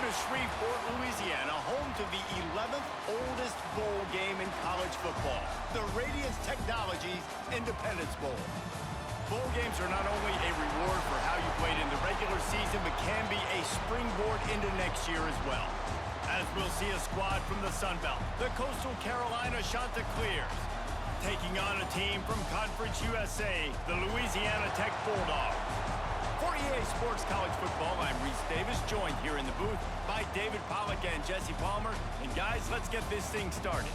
to Shreveport, Louisiana, home to the 11th oldest bowl game in college football, the Radiance Technologies Independence Bowl. Bowl games are not only a reward for how you played in the regular season, but can be a springboard into next year as well. As we'll see a squad from the Sun Belt, the Coastal Carolina Chanticleers, taking on a team from Conference USA, the Louisiana Tech Bulldogs. For EA Sports College Football, I'm Reese Davis, joined here in the booth by David Pollack and Jesse Palmer. And guys, let's get this thing started.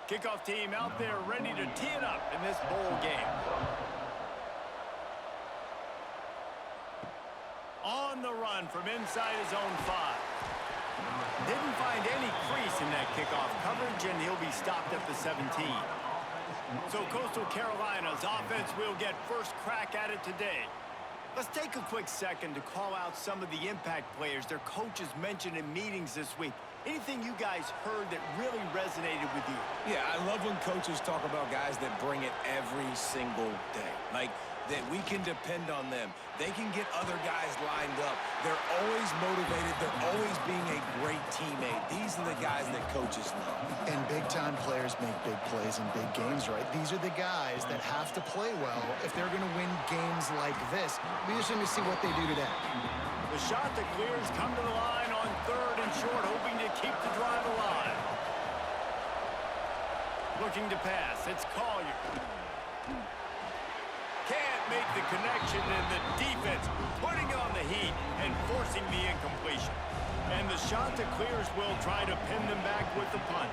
Kickoff team out there ready to tee it up in this bowl game. On the run from inside his own 5. Didn't find any crease in that kickoff coverage, and he'll be stopped at the 17. So Coastal Carolina's offense will get first crack at it today. Let's take a quick second to call out some of the impact players their coaches mentioned in meetings this week. Anything you guys heard that really resonated with you? Yeah, I love when coaches talk about guys that bring it every single day. Like, that we can depend on them. They can get other guys lined up. They're always motivated. They're always being a great teammate. These are the guys that coaches love. And big-time players make big plays in big games, right? These are the guys that have to play well if they're going to win games like this. Be interesting to see what they do today. The Chanticleers come to the line on 3rd and short, hoping to keep the drive alive. Looking to pass. It's Collier. Can't make the connection, and the defense putting on the heat and forcing the incompletion. And the Chanticleers will try to pin them back with the punt.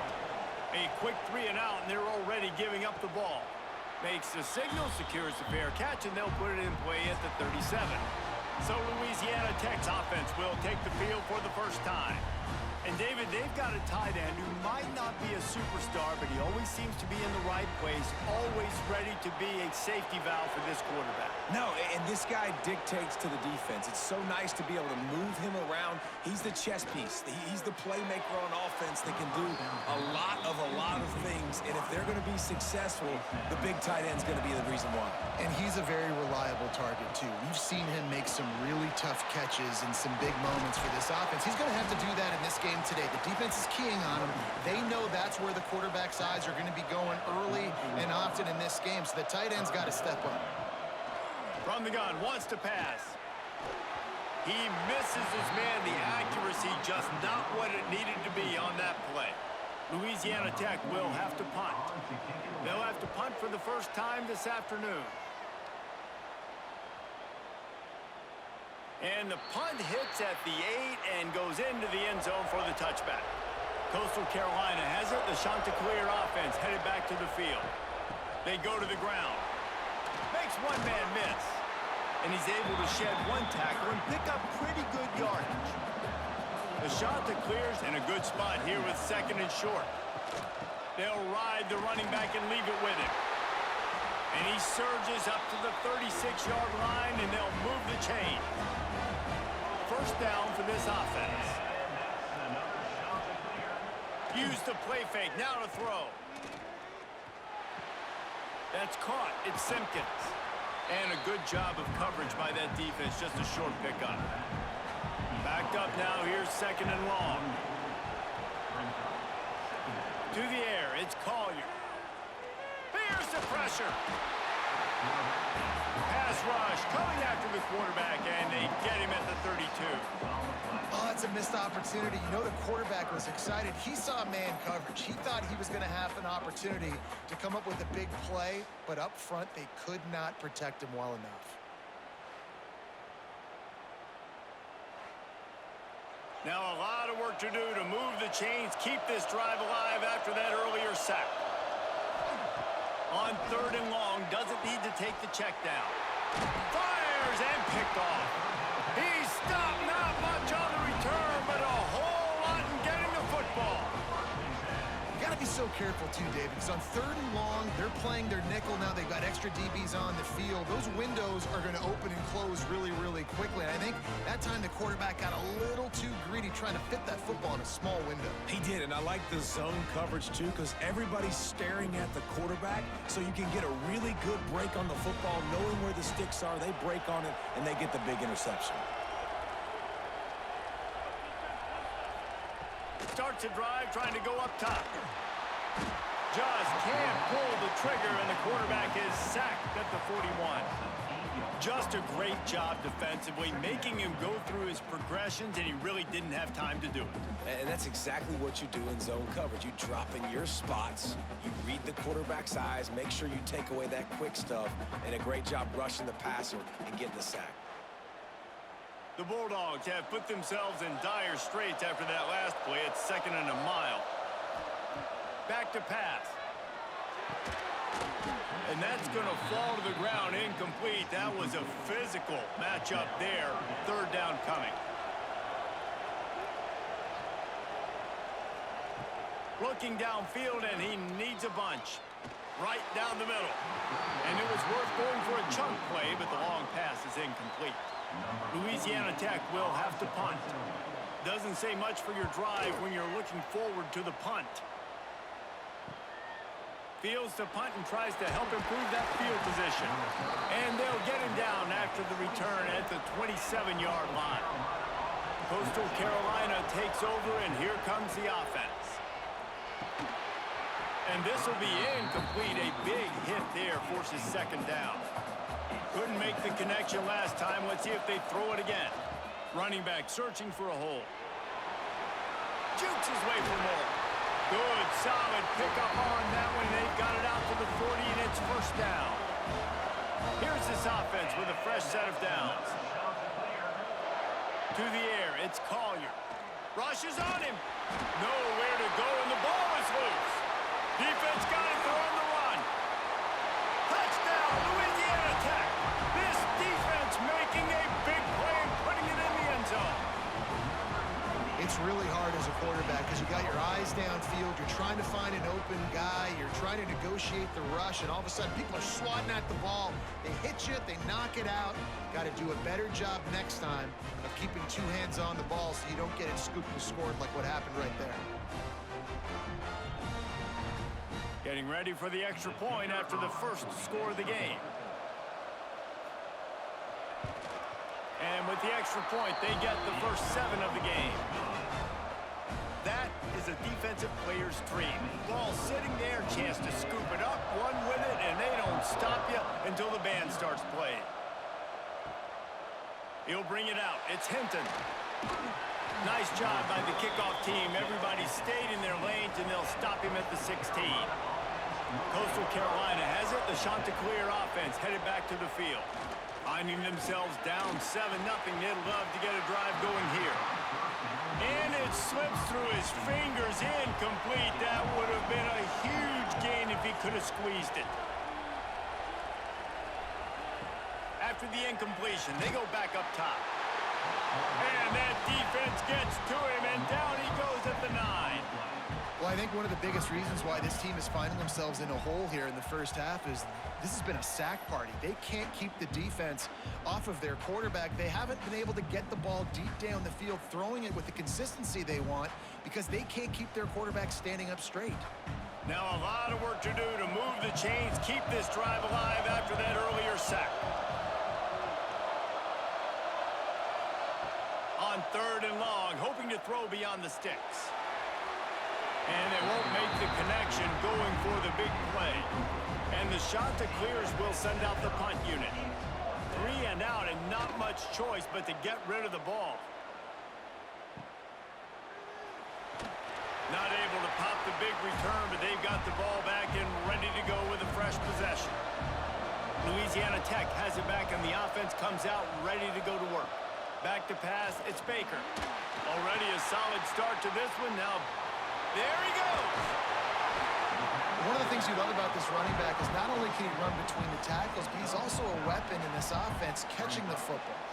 A quick 3 and out, and they're already giving up the ball. Makes the signal, secures the fair catch, and they'll put it in play at the 37. So Louisiana Tech's offense will take the field for the first time. And David, they've got a tight end who might not be a superstar, but he always seems to be in the right place, always ready to be a safety valve for this quarterback. No, and this guy dictates to the defense. It's so nice to be able to move him around. He's the chess piece. He's the playmaker on offense that can do a lot of things. And if they're going to be successful, the big tight end's going to be the reason why. And he's a very reliable target, too. We've seen him make some really tough catches in some big moments for this offense. He's going to have to do that in this game today. The defense is keying on him. They know that's where the quarterback's eyes are going to be going early and often in this game, so the tight end's got to step up. From the gun, wants to pass. He misses his man. The accuracy just not what it needed to be on that play. Louisiana Tech will have to punt. They'll have to punt for the first time this afternoon. And the punt hits at the 8 and goes into the end zone for the touchback. Coastal Carolina has it. The Chanticleer offense headed back to the field. They go to the ground. Makes one man miss. And he's able to shed one tackle and pick up pretty good yardage. The Chanticleers in a good spot here with 2nd and short. They'll ride the running back and leave it with him. And he surges up to the 36-yard line, and they'll move the chain. First down for this offense. Use the play fake, now to throw. That's caught, it's Simpkins. And a good job of coverage by that defense, just a short pickup. Backed up now, here's 2nd and long. To the air, it's Collier. Here's the pressure. Pass rush coming after the quarterback, and they get him at the 32. Oh, that's a missed opportunity. You know the quarterback was excited. He saw man coverage. He thought he was going to have an opportunity to come up with a big play, but up front, they could not protect him well enough. Now a lot of work to do to move the chains, keep this drive alive after that earlier sack. On 3rd and long, doesn't need to take the check down. Fires and picked off. He's stopped, not much on the return, but a whole lot in getting the football. You got to be so careful too, David, because on 3rd and long, they're playing their nickel now. They've got extra DBs on the field. Those windows are going to open and close really, really quickly. And I think that time the quarterback got a little too greedy trying to fit that football in a small window. He did, and I like the zone coverage too, because everybody's staring at the quarterback, so you can get a really good break on the football, knowing where the sticks are. They break on it, and they get the big interception. Starts a drive trying to go up top. Just can't pull the trigger, and the quarterback is sacked at the 41. Just a great job defensively, making him go through his progressions, and he really didn't have time to do it. And that's exactly what you do in zone coverage. You drop in your spots, you read the quarterback's eyes, make sure you take away that quick stuff, and a great job rushing the passer and getting the sack. The Bulldogs have put themselves in dire straits after that last play. It's 2nd and a mile. Back to pass. And that's going to fall to the ground incomplete. That was a physical matchup there. 3rd down coming. Looking downfield, and he needs a bunch. Right down the middle. And it was worth going for a chunk play, but the long pass is incomplete. Louisiana Tech will have to punt. Doesn't say much for your drive when you're looking forward to the punt. Fields to punt and tries to help improve that field position. And they'll get him down after the return at the 27-yard line. Coastal Carolina takes over, and here comes the offense. And this will be incomplete. A big hit there forces 2nd down. Couldn't make the connection last time. Let's see if they throw it again. Running back searching for a hole. Jukes his way for more. Good, solid pickup on that one. They've got it out to the 40, and it's 1st down. Here's this offense with a fresh set of downs. To the air, it's Collier. Rushes on him. Nowhere to go, and the ball is loose. Defense got it. They're on the run. Touchdown, Louisiana Tech. This defense making a big play and putting it in the end zone. It's really hard as a quarterback because you got your eyes downfield. You're trying to find an open guy. You're trying to negotiate the rush, and all of a sudden people are swatting at the ball. They hit you. They knock it out. Got to do a better job next time of keeping 2 hands on the ball so you don't get it scooped and scored like what happened right there. Getting ready for the extra point after the first score of the game. And with the extra point, they get the first 7 of the game. That is a defensive player's dream. Ball sitting there, chance to scoop it up, run with it, and they don't stop you until the band starts playing. He'll bring it out. It's Hinton. Nice job by the kickoff team. Everybody stayed in their lanes, and they'll stop him at the 16. Coastal Carolina has it. The Chanticleer offense headed back to the field. Finding themselves down 7-0. They'd love to get a drive going here. And it slips through his fingers. Incomplete. That would have been a huge gain if he could have squeezed it. After the incompletion, they go back up top. And that defense gets to him, and down he goes at the 9. Well, I think one of the biggest reasons why this team is finding themselves in a hole here in the first half is this has been a sack party. They can't keep the defense off of their quarterback. They haven't been able to get the ball deep down the field, throwing it with the consistency they want because they can't keep their quarterback standing up straight. Now a lot of work to do to move the chains, keep this drive alive after that earlier sack. On 3rd and long, hoping to throw beyond the sticks. And they won't make the connection going for the big play. And the Chanticleers will send out the punt unit. 3 and out, and not much choice but to get rid of the ball. Not able to pop the big return, but they've got the ball back and ready to go with a fresh possession. Louisiana Tech has it back, and the offense comes out ready to go to work. Back to pass, it's Baker. Already a solid start to this one. Now, there he goes. One of the things you love about this running back is not only can he run between the tackles, but he's also a weapon in this offense catching the football.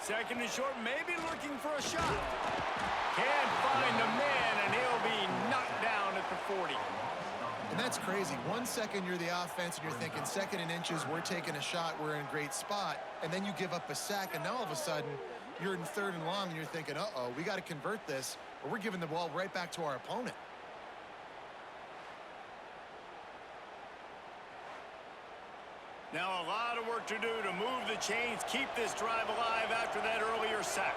Second and short, maybe looking for a shot. Can't find a man, and he'll be knocked down at the 40. And that's crazy. 1 second you're the offense and you're thinking second and inches, we're taking a shot, we're in a great spot. And then you give up a sack, and now all of a sudden you're in third and long and you're thinking, uh-oh, we got to convert this or we're giving the ball right back to our opponent. Now a lot of work to do to move the chains, keep this drive alive after that earlier sack.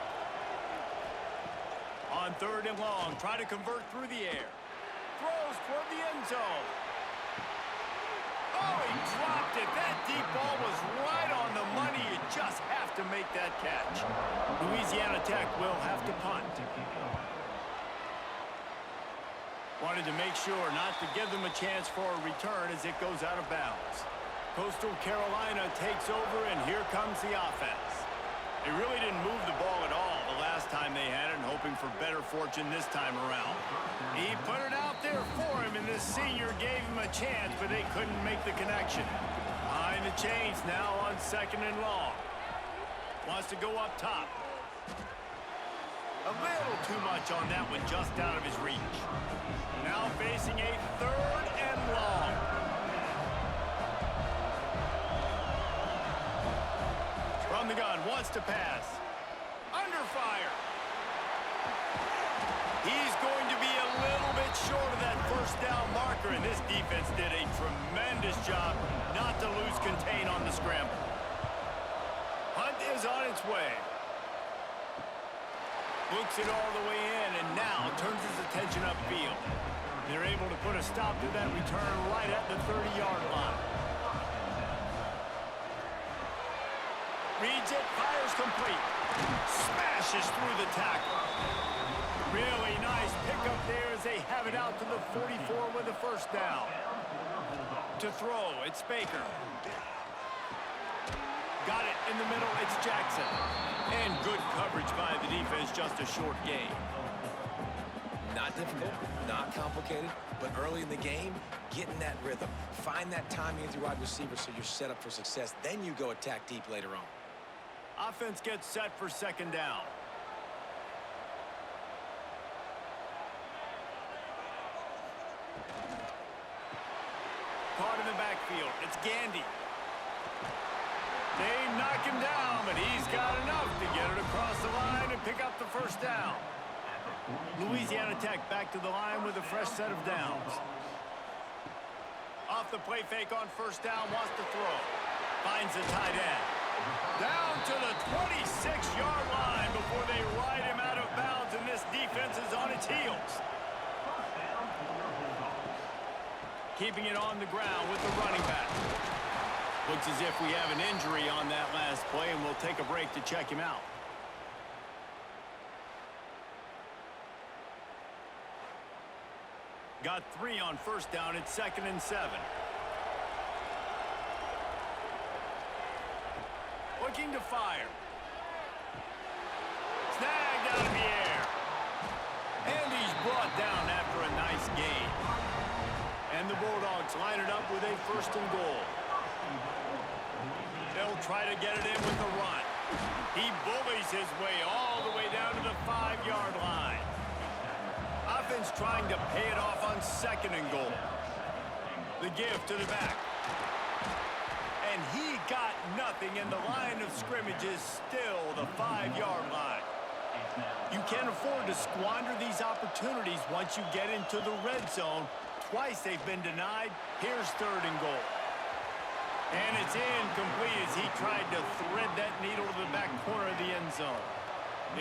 On third and long, try to convert through the air. Throws toward the end zone. Oh, he dropped it. That deep ball was right on the money. You just have to make that catch. Louisiana Tech will have to punt. Wanted to make sure not to give them a chance for a return as it goes out of bounds. Coastal Carolina takes over, and here comes the offense. They really didn't move the ball at all the last time they had it, and hoping for better fortune this time around. He put it out there for him, and this senior gave him a chance, but they couldn't make the connection. Behind the chains now on second and long. Wants to go up top. A little too much on that one, just out of his reach. Now facing a third and long. From the gun, wants to pass. Under fire. He's going to be a little bit short of that first down marker, and this defense did a tremendous job not to lose contain on the scramble. Hunt is on its way. Looks it all the way in, and now turns his attention upfield. They're able to put a stop to that return right at the 30-yard line. Reads it, fires complete. Smashes through the tackle. Really nice pickup there as they have it out to the 44 with a first down. To throw, it's Baker. Got it in the middle, it's Jackson. And good coverage by the defense, just a short gain. Not difficult, not complicated, but early in the game, get in that rhythm. Find that timing with your wide receiver so you're set up for success. Then you go attack deep later on. Offense gets set for second down. Caught in the backfield. It's Gandy. They knock him down, but he's got enough to get it across the line and pick up the first down. Louisiana Tech back to the line with a fresh set of downs. Off the play fake on first down, wants to throw. Finds the tight end. Down to the 26-yard line before they ride him out of bounds, and this defense is on its heels. Keeping it on the ground with the running back. Looks as if we have an injury on that last play, and we'll take a break to check him out. Got 3 on first down. It's 2nd and 7. Looking to fire. Snagged out of the air. And he's brought down after a nice gain. And the Bulldogs line it up with a 1st and goal. They'll try to get it in with the run. He bullies his way all the way down to the 5-yard line. Offense trying to pay it off on 2nd and goal. The give to the back. And he got nothing, and the line of scrimmage is still the 5-yard line. You can't afford to squander these opportunities once you get into the red zone. Twice they've been denied. Here's 3rd and goal. And it's incomplete as he tried to thread that needle to the back corner of the end zone.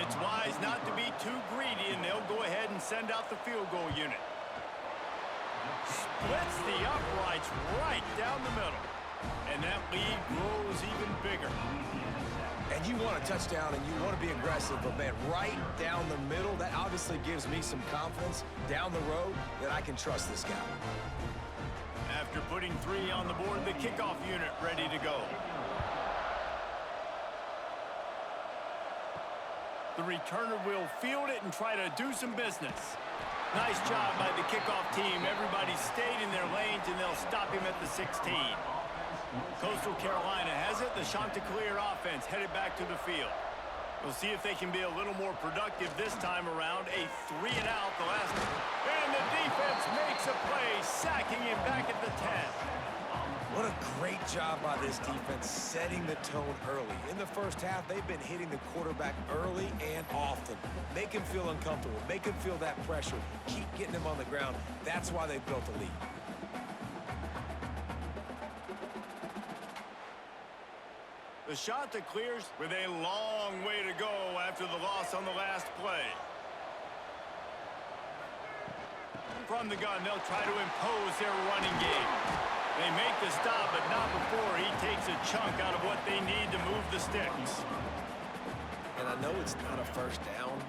It's wise not to be too greedy, and they'll go ahead and send out the field goal unit. Splits the uprights right down the middle. And that lead grows even bigger. And you want a touchdown, and you want to be aggressive, but, man, right down the middle, that obviously gives me some confidence down the road that I can trust this guy. After putting 3 on the board, the kickoff unit ready to go. The returner will field it and try to do some business. Nice job by the kickoff team. Everybody stayed in their lanes, and they'll stop him at the 16. Coastal Carolina has it. The Chanticleer offense headed back to the field. We'll see if they can be a little more productive this time around. A 3-and-out the last one. And the defense makes a play, sacking him back at the 10. What a great job by this defense setting the tone early. In the first half, they've been hitting the quarterback early and often. Make him feel uncomfortable. Make him feel that pressure. Keep getting him on the ground. That's why they've built a lead. The Chanticleers with a long way to go after the loss on the last play. From the gun, they'll try to impose their running game. They make the stop, but not before he takes a chunk out of what they need to move the sticks. And I know it's not a first down,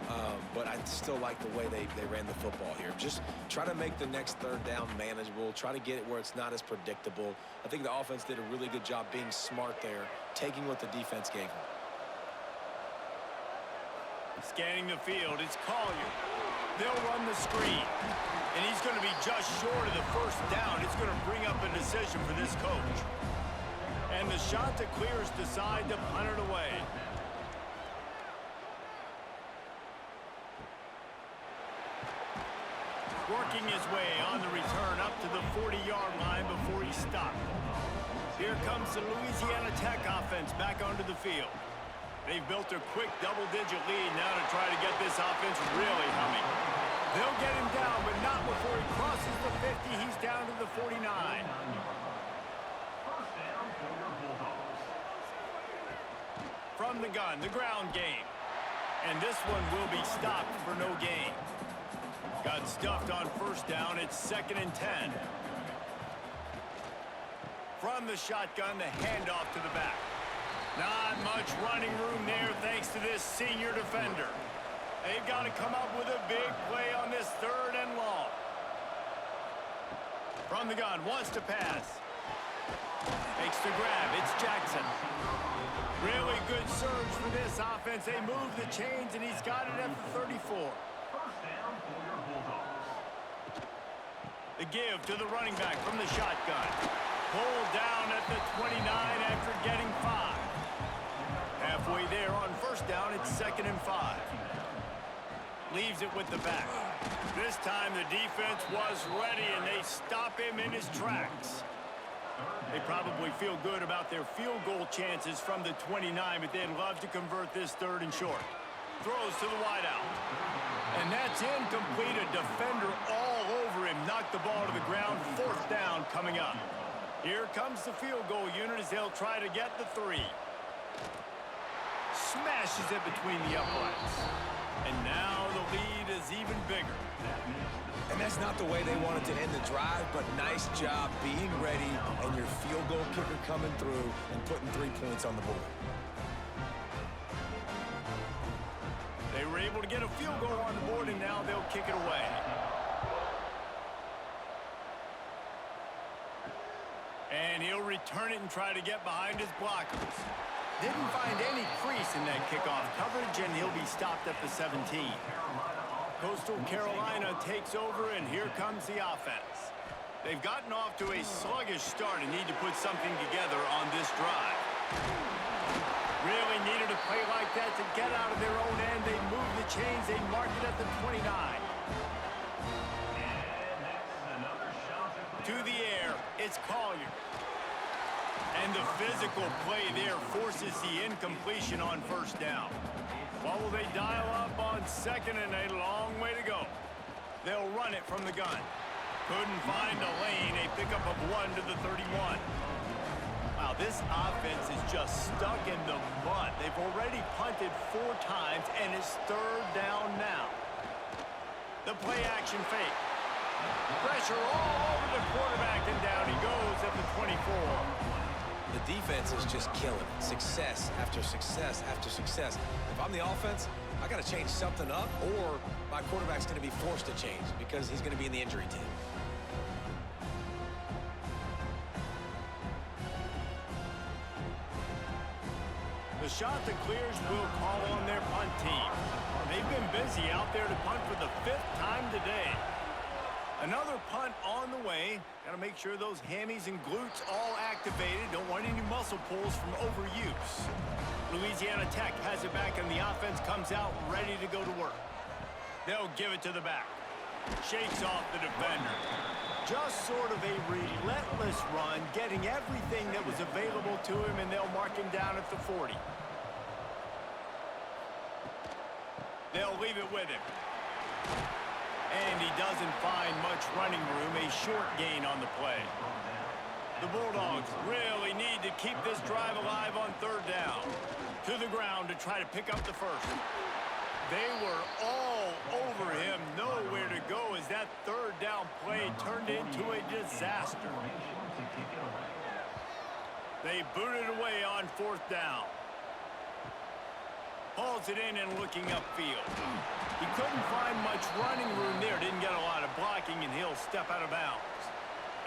but I still like the way they ran the football here. Just try to make the next third down manageable. Try to get it where it's not as predictable. I think the offense did a really good job being smart there, taking what the defense gave them. Scanning the field, it's Collier. They'll run the screen. And he's going to be just short of the first down. It's going to bring up a decision for this coach. And the Chanticleers decide to punt it away. Working his way on the return up to the 40-yard line before he stopped. Here comes the Louisiana Tech offense back onto the field. They've built a quick double-digit lead now to try to get this offense really humming. They'll get him down, but not before he crosses the 50. He's down to the 49. From the gun, the ground game. And this one will be stopped for no gain. Got stuffed on first down. It's 2nd and 10. From the shotgun, the handoff to the back. Not much running room there thanks to this senior defender. They've got to come up with a big play on this 3rd and long. From the gun, wants to pass. Makes the grab. It's Jackson. Really good surge for this offense. They move the chains, and he's got it at the 34. The give to the running back from the shotgun. Pulled down at the 29 after getting 5. Halfway there on first down, it's 2nd and 5. Leaves it with the back. This time the defense was ready, and they stop him in his tracks. They probably feel good about their field goal chances from the 29, but they'd love to convert this 3rd and short. Throws to the wideout. And that's incomplete. A defender all over him. Knocked the ball to the ground. 4th down coming up. Here comes the field goal unit as they'll try to get the 3. Smashes it between the uprights. And now the lead is even bigger. And that's not the way they wanted to end the drive, but nice job being ready and your field goal kicker coming through and putting 3 points on the board. They were able to get a field goal on the board, and now they'll kick it away. And he'll return it and try to get behind his blockers. Didn't find any crease in that kickoff coverage, and he'll be stopped at the 17. Coastal Carolina takes over, and here comes the offense. They've gotten off to a sluggish start and need to put something together on this drive. Really needed a play like that to get out of their own end. They move the chains. They mark it at the 29. To the air, it's Collier. And the physical play there forces the incompletion on first down. What will they dial up on 2nd and a long way to go? They'll run it from the gun. Couldn't find a lane. A pickup of 1 to the 31. Wow, this offense is just stuck in the mud. They've already punted 4 times, and it's 3rd down now. The play action fake. Pressure all over the quarterback, and down he goes at the 24. The defense is just killing it. Success after success after success. If I'm the offense, I got to change something up, or my quarterback's going to be forced to change because he's going to be in the injury team. The Chanticleers will call on their punt team. They've been busy out there to punt for the 5th time today. Another punt on the way. Got to make sure those hammies and glutes all activated. Don't want any muscle pulls from overuse. Louisiana Tech has it back, and the offense comes out ready to go to work. They'll give it to the back. Shakes off the defender. Just sort of a relentless run, getting everything that was available to him, and they'll mark him down at the 40. They'll leave it with him. And he doesn't find much running room, a short gain on the play. The Bulldogs really need to keep this drive alive on third down. To the ground to try to pick up the first. They were all over him, nowhere to go as that third down play turned into a disaster. They booted away on fourth down. Hauls it in and looking upfield. He couldn't find much running room there, didn't get a lot of blocking, and he'll step out of bounds.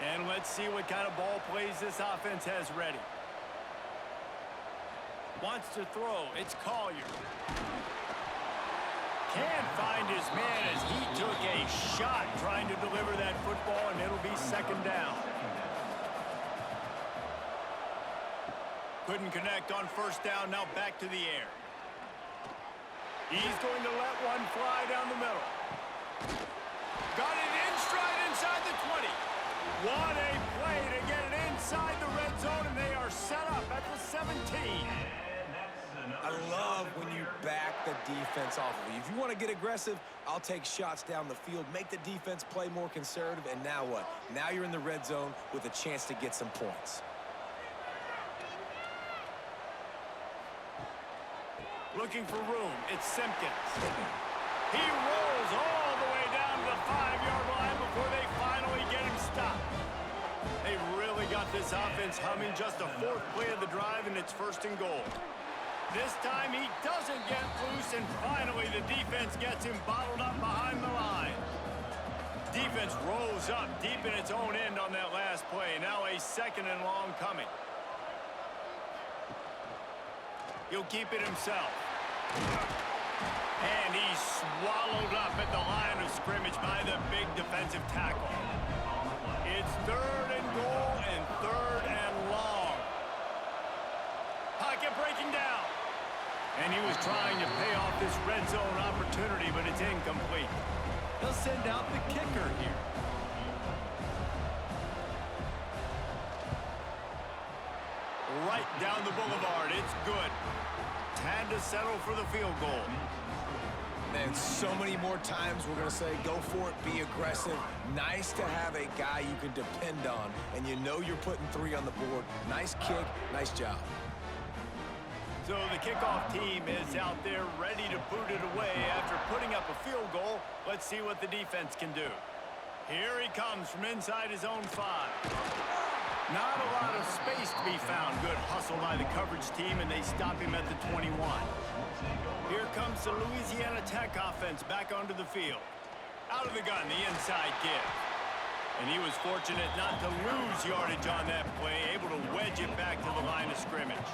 And let's see what kind of ball plays this offense has ready. Wants to throw, it's Collier. Can't find his man as he took a shot trying to deliver that football, and it'll be second down. Couldn't connect on first down, now back to the air. He's going to let one fly down the middle. Got it in stride inside the 20. What a play to get it inside the red zone, and they are set up at the 17. I love when you back the defense off of you. If you want to get aggressive, I'll take shots down the field, make the defense play more conservative, and now what? Now you're in the red zone with a chance to get some points. Looking for room, it's Simpkins. He rolls all the way down to the 5-yard line before they finally get him stopped. They've really got this offense humming. Just a fourth play of the drive, and it's first and goal. This time he doesn't get loose, and finally the defense gets him bottled up behind the line. Defense rolls up deep in its own end on that last play. Now a second and long coming. He'll keep it himself. And he's swallowed up at the line of scrimmage by the big defensive tackle. It's third and goal and third and long. Pocket breaking down. And he was trying to pay off this red zone opportunity, but it's incomplete. They'll send out the kicker here. Right down the boulevard. It's good. Had to settle for the field goal. And so many more times we're going to say, go for it, be aggressive. Nice to have a guy you can depend on, and you know you're putting 3 on the board. Nice kick, nice job. So the kickoff team is out there ready to boot it away after putting up a field goal. Let's see what the defense can do. Here he comes from inside his own 5. Not a lot of space to be found. Good hustle by the coverage team, and they stop him at the 21. Here comes the Louisiana Tech offense back onto the field. Out of the gun, the inside give. And he was fortunate not to lose yardage on that play, able to wedge it back to the line of scrimmage.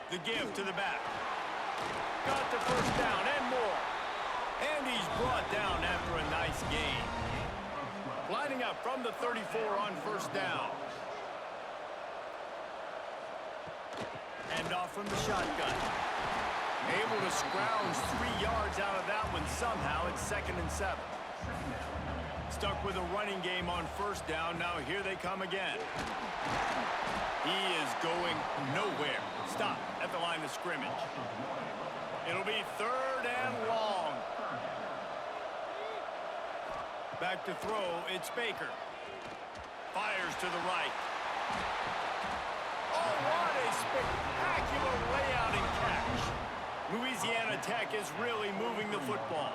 The give to the back. Got the first down and more. And he's brought down after a nice gain. Lining up from the 34 on first down. And off from the shotgun. Able to scrounge 3 yards out of that one somehow. It's 2nd and 7. Stuck with a running game on first down. Now here they come again. He is going nowhere. Stop at the line of scrimmage. It'll be 3rd and long. Back to throw, it's Baker. Fires to the right. Oh, what a spectacular layout and catch. Louisiana Tech is really moving the football.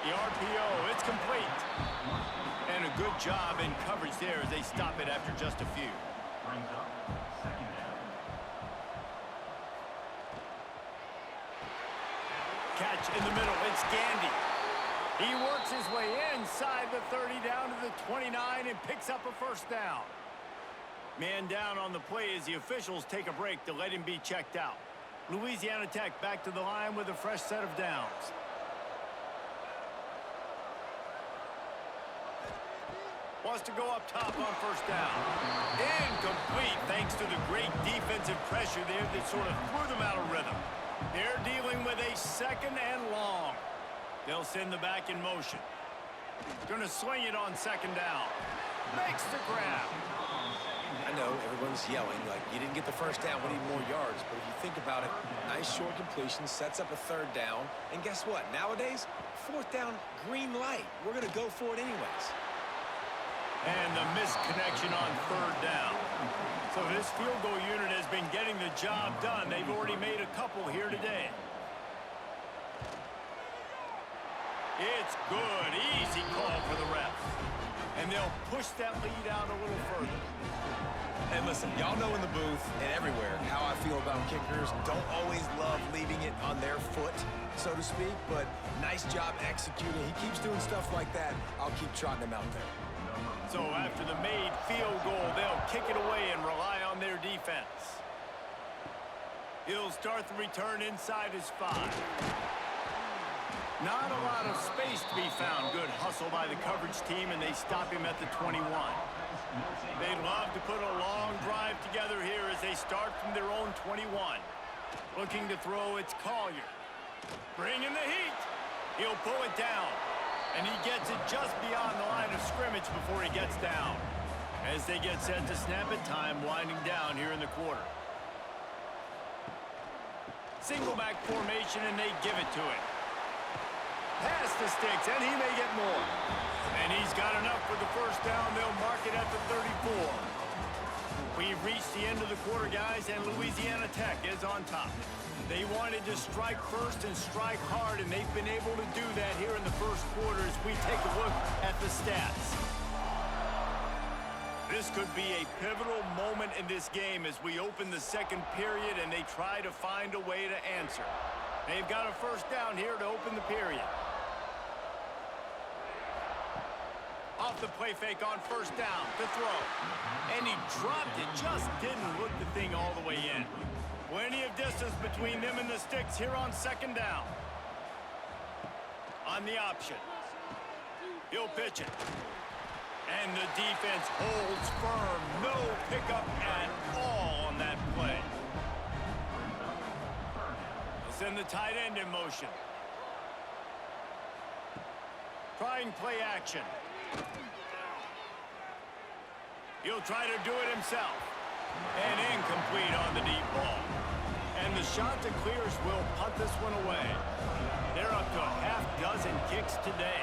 The RPO, it's complete. And a good job in coverage there as they stop it after just a few. Catch in the middle, it's Gandy. He works his way inside the 30 down to the 29 and picks up a first down. Man down on the play as the officials take a break to let him be checked out. Louisiana Tech back to the line with a fresh set of downs. Wants to go up top on first down. Incomplete thanks to the great defensive pressure there that sort of threw them out of rhythm. They're dealing with a second and long. They'll send the back in motion. Going to swing it on second down. Makes the grab. I know everyone's yelling like you didn't get the first down, we need more yards. But if you think about it, nice short completion, sets up a third down. And guess what? Nowadays, fourth down, green light. We're going to go for it anyways. And the misconnection on third down. So this field goal unit has been getting the job done. They've already made a couple here today. It's good. Easy call for the refs. And they'll push that lead out a little further. And listen, y'all know in the booth and everywhere how I feel about kickers. Don't always love leaving it on their foot, so to speak, but nice job executing. He keeps doing stuff like that. I'll keep trotting him out there. So after the made field goal, they'll kick it away and rely on their defense. He'll start the return inside his 5. Not a lot of space to be found. Good hustle by the coverage team, and they stop him at the 21. They'd love to put a long drive together here as they start from their own 21. Looking to throw, it's Collier. Bringing the heat. He'll pull it down. And he gets it just beyond the line of scrimmage before he gets down. As they get set to snap it, time winding down here in the quarter. Single back formation, and they give it to him. Pass the sticks, and he may get more. And he's got enough for the first down. They'll mark it at the 34. We've reached the end of the quarter, guys, and Louisiana Tech is on top. They wanted to strike first and strike hard, and they've been able to do that here in the first quarter as we take a look at the stats. This could be a pivotal moment in this game as we open the second period and they try to find a way to answer. They've got a first down here to open the period. Off the play fake on first down to throw. And he dropped it, just didn't look the thing all the way in. Plenty of distance between them and the sticks here on second down. On the option. He'll pitch it. And the defense holds firm. No pickup at all on that play. They'll send the tight end in motion. Trying play action. He'll try to do it himself. And incomplete on the deep ball. And the Chanticleers will punt this one away. They're up to a half dozen kicks today.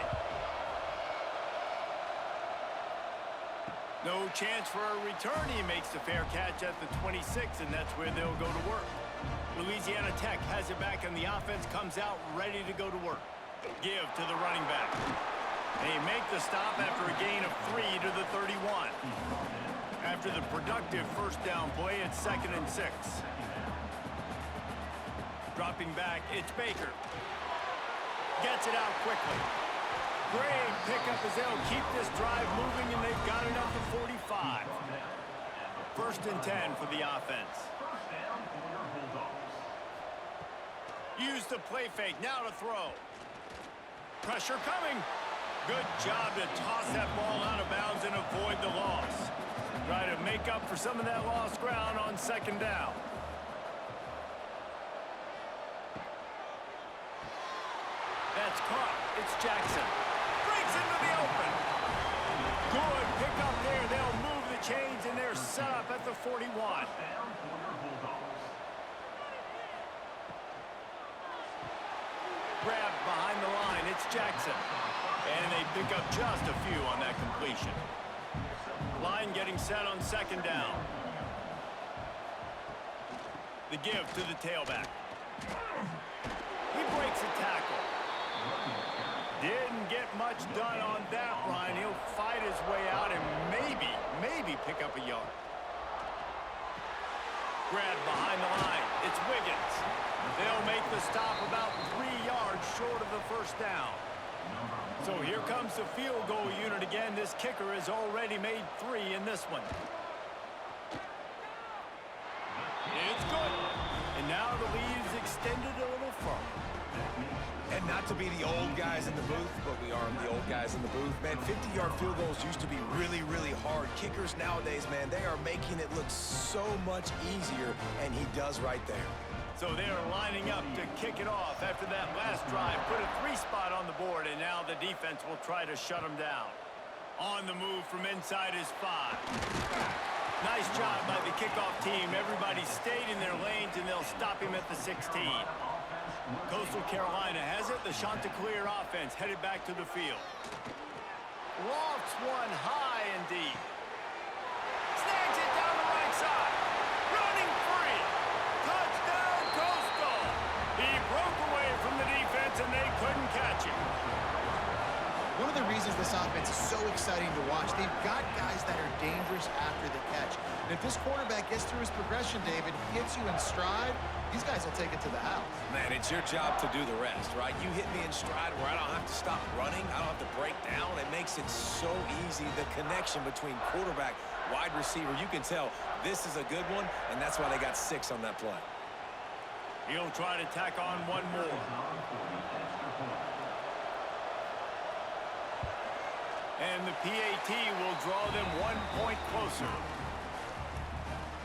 No chance for a return. He makes the fair catch at the 26, and that's where they'll go to work. Louisiana Tech has it back, and the offense comes out ready to go to work. Give to the running back. They make the stop after a gain of 3 to the 31. After the productive first down play, it's 2nd and 6. Dropping back, it's Baker. Gets it out quickly. Great pickup as they'll keep this drive moving, and they've got it up to 45. 1st and 10 for the offense. Use the play fake, now to throw. Pressure coming. Good job to toss that ball out of bounds and avoid the loss. Try to make up for some of that lost ground on 2nd down. That's caught. It's Jackson. Breaks into the open. Good pickup there. They'll move the chains, and they're set up at the 41. Grabbed behind the line. It's Jackson. And they pick up just a few on that completion. Line getting set on 2nd down. The give to the tailback. He breaks a tackle. Didn't get much done on that line. He'll fight his way out and maybe pick up a yard. Grabbed behind the line. It's Wiggins. They'll make the stop about 3 yards short of the first down. So here comes the field goal unit again. This kicker has already made 3 in this one. It's good. And now the lead is extended a little further. And not to be the old guys in the booth, but we are the old guys in the booth. Man, 50-yard field goals used to be really, really hard. Kickers nowadays, man, they are making it look so much easier, and he does right there. So they're lining up to kick it off after that last drive. Put a 3-spot on the board, and now the defense will try to shut them down. On the move from inside his 5. Nice job by the kickoff team. Everybody stayed in their lanes, and they'll stop him at the 16. Coastal Carolina has it. The Chanticleer offense headed back to the field. Lofts one high and deep. Snags it down the right side. Running free. Touchdown, Coastal. He broke away from the defense, and they couldn't catch him. One of the reasons this offense is so exciting to watch, they've got guys that are dangerous after the catch. And if this quarterback gets through his progression, David, hits you in stride, these guys will take it to the house. Man, it's your job to do the rest, right? You hit me in stride where I don't have to stop running. I don't have to break down. It makes it so easy. The connection between quarterback, wide receiver, you can tell this is a good one, and that's why they got 6 on that play. He'll try to tack on one more. And the PAT will draw them 1 point closer.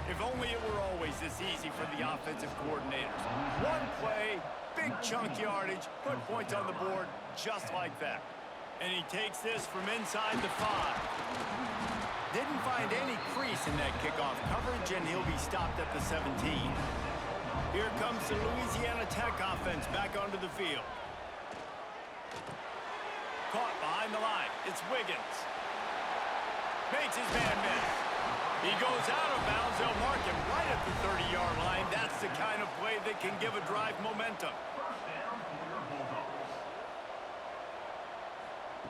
If only it were always this easy for the offensive coordinators. One play, big chunk yardage, put points on the board just like that. And he takes this from inside the 5. Didn't find any crease in that kickoff coverage, and he'll be stopped at the 17. Here comes the Louisiana Tech offense back onto the field. Caught behind the line. It's Wiggins. Makes his man miss. He goes out of bounds. They'll mark him right at the 30-yard line. That's the kind of play that can give a drive momentum.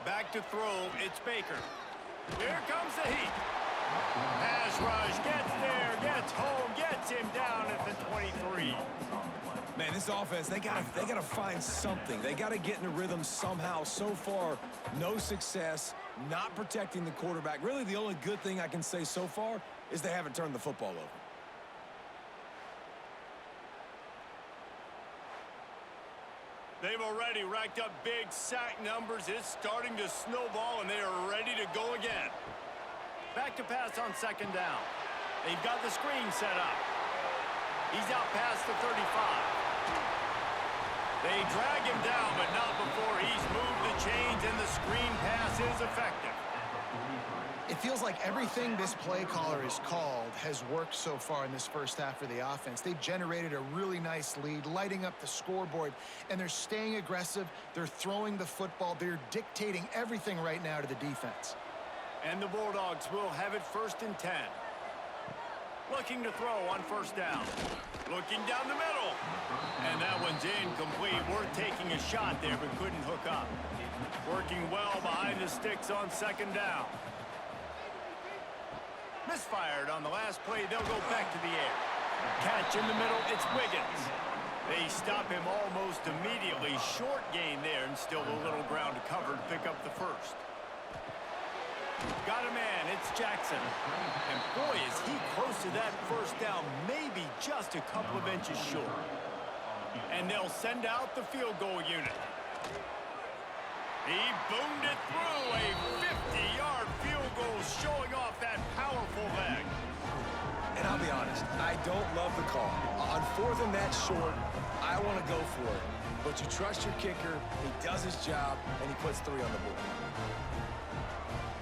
Back to throw. It's Baker. Here comes the heat. Pass rush. Gets there. Gets home. Gets him down at the 23. Man, this offense, they gotta find something. They gotta get in a rhythm somehow. So far, no success, not protecting the quarterback. Really, the only good thing I can say so far is they haven't turned the football over. They've already racked up big sack numbers. It's starting to snowball, and they are ready to go again. Back to pass on 2nd down. They've got the screen set up. He's out past the 35. They drag him down, but not before he's moved the chains, and the screen pass is effective. It feels like everything this play caller has called has worked so far in this first half for the offense. They've generated a really nice lead, lighting up the scoreboard, and they're staying aggressive. They're throwing the football. They're dictating everything right now to the defense. And the Bulldogs will have it 1st and 10. Looking to throw on 1st down. Looking down the middle. And that one's incomplete. Worth taking a shot there, but couldn't hook up. Working well behind the sticks on 2nd down. Misfired on the last play. They'll go back to the air. Catch in the middle. It's Wiggins. They stop him almost immediately. Short gain there, and still a little ground to cover to pick up the 1st. Got a man. It's Jackson. And boy, is he close to that 1st down, maybe just a couple of inches short. And they'll send out the field goal unit. He boomed it through. A 50-yard field goal showing off that powerful leg. And I'll be honest, I don't love the call. On 4th and that short, I want to go for it. But you trust your kicker, he does his job, and he puts 3 on the board.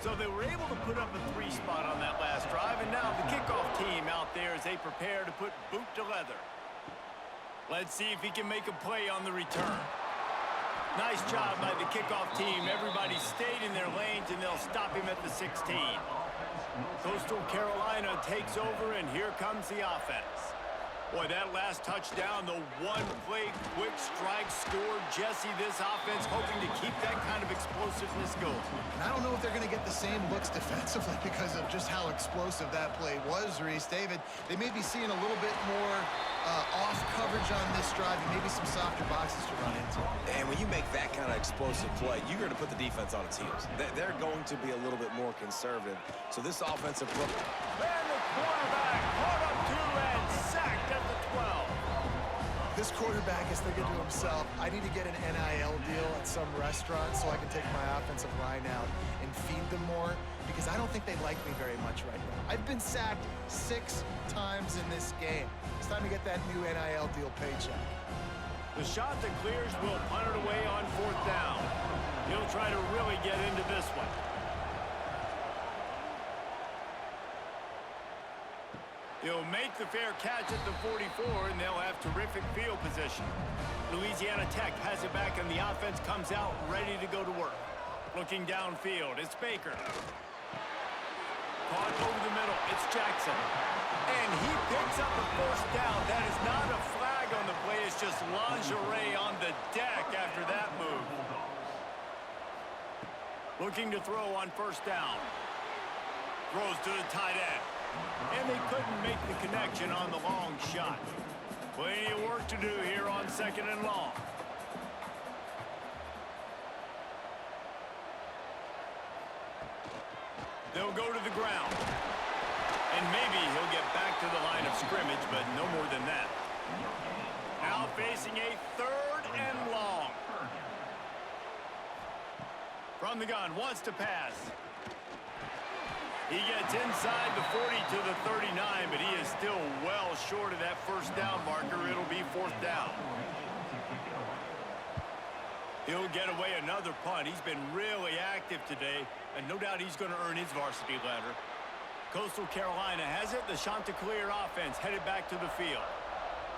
So they were able to put up a 3-spot on that last drive, and now the kickoff team out there as they prepare to put boot to leather. Let's see if he can make a play on the return. Nice job by the kickoff team. Everybody stayed in their lanes, and they'll stop him at the 16. Coastal Carolina takes over, and here comes the offense. Boy, that last touchdown, the one-play quick strike score. Jesse, this offense hoping to keep that kind of explosiveness going. And I don't know if they're going to get the same looks defensively because of just how explosive that play was, Reese. David, they may be seeing a little bit more off coverage on this drive and maybe some softer boxes to run into. And when you make that kind of explosive play, you're going to put the defense on its heels. They're going to be a little bit more conservative. So this offensive play. And the quarterback caught up to and sacked at the 12. This quarterback is thinking to himself, I need to get an NIL deal at some restaurant so I can take my offensive line out and feed them more, because I don't think they like me very much right now. I've been sacked 6 times in this game. It's time to get that new NIL deal paycheck. The Chanticleers will punt it away on 4th down. He'll try to really get into this one. He'll make the fair catch at the 44, and they'll have terrific field position. Louisiana Tech has it back, and the offense comes out ready to go to work. Looking downfield, it's Baker. Caught over the middle, it's Jackson. And he picks up the 1st down. That is not a flag on the play, it's just lingerie on the deck after that move. Looking to throw on 1st down. Throws to the tight end. And they couldn't make the connection on the long shot. Plenty of work to do here on 2nd and long. They'll go to the ground. And maybe he'll get back to the line of scrimmage, but no more than that. Now facing a 3rd and long. From the gun, wants to pass. He gets inside the 40 to the 39, but he is still well short of that 1st down marker. It'll be 4th down. He'll get away another punt. He's been really active today, and no doubt he's going to earn his varsity letter. Coastal Carolina has it. The Chanticleer offense headed back to the field.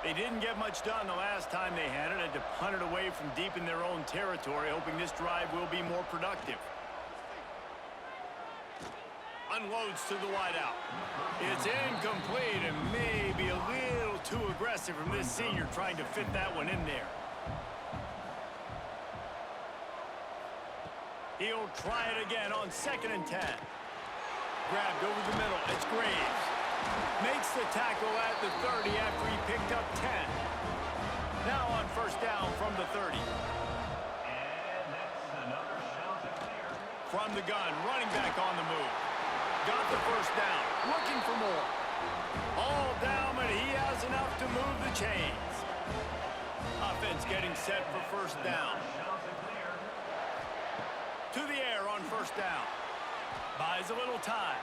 They didn't get much done the last time they had it. Had to punt it away from deep in their own territory, hoping this drive will be more productive. Unloads to the wideout. It's incomplete and maybe a little too aggressive from this senior trying to fit that one in there. He'll try it again on 2nd and 10. Grabbed over the middle. It's Graves. Makes the tackle at the 30 after he picked up 10. Now on 1st down from the 30. From the gun, running back on the move. Got the 1st down, looking for more. All down, but he has enough to move the chains. Offense getting set for 1st down. To the air on 1st down. Buys a little time.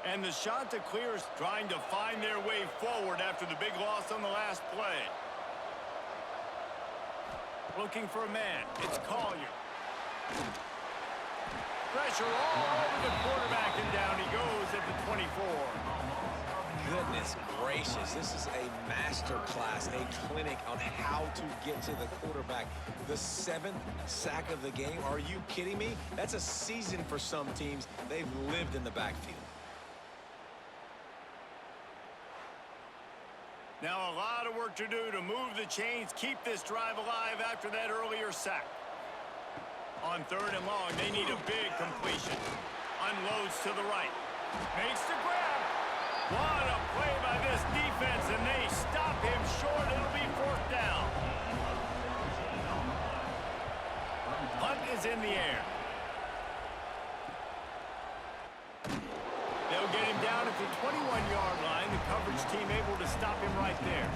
And the Chanticleers trying to find their way forward after the big loss on the last play. Looking for a man. It's Collier. Pressure all over the quarterback, and down he goes at the 24. Goodness gracious, this is a master class, a clinic on how to get to the quarterback. The 7th sack of the game. Are you kidding me? That's a season for some teams. They've lived in the backfield. Now a lot of work to do to move the chains, keep this drive alive after that earlier sack. On 3rd and long, they need a big completion. Unloads to the right. Makes the grab. What a play by this defense, and they stop him short. It'll be 4th down. Punt is in the air. They'll get him down at the 21-yard line. The coverage team able to stop him right there.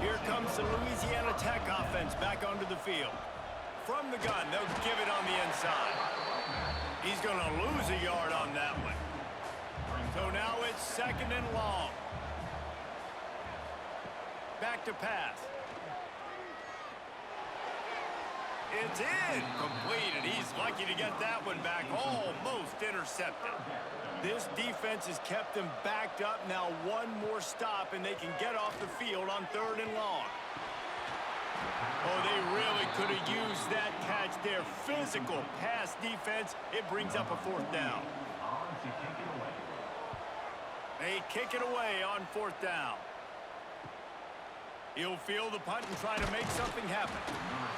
Here comes the Louisiana Tech offense back onto the field. From the gun, they'll give it on the inside. He's going to lose a yard on that one. So now it's 2nd and long. Back to pass. It's incomplete, and he's lucky to get that one back. Almost intercepted. This defense has kept them backed up. Now one more stop, and they can get off the field on 3rd and long. Oh, they really could have used that catch there. Physical pass defense. It brings up a 4th down. They kick it away on 4th down. He'll field the punt and try to make something happen.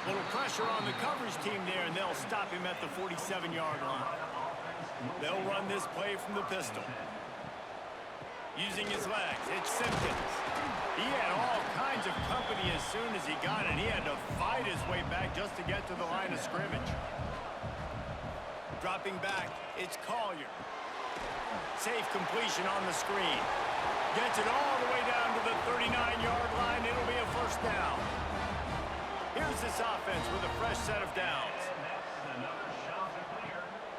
Little pressure on the coverage team there, and they'll stop him at the 47-yard line. They'll run this play from the pistol. Using his legs, it's Simpkins. He had all kinds of company as soon as he got it. He had to fight his way back just to get to the line of scrimmage. Dropping back, it's Collier. Safe completion on the screen. Gets it all the way down to the 39-yard line. It'll be a first down. Here's this offense with a fresh set of downs.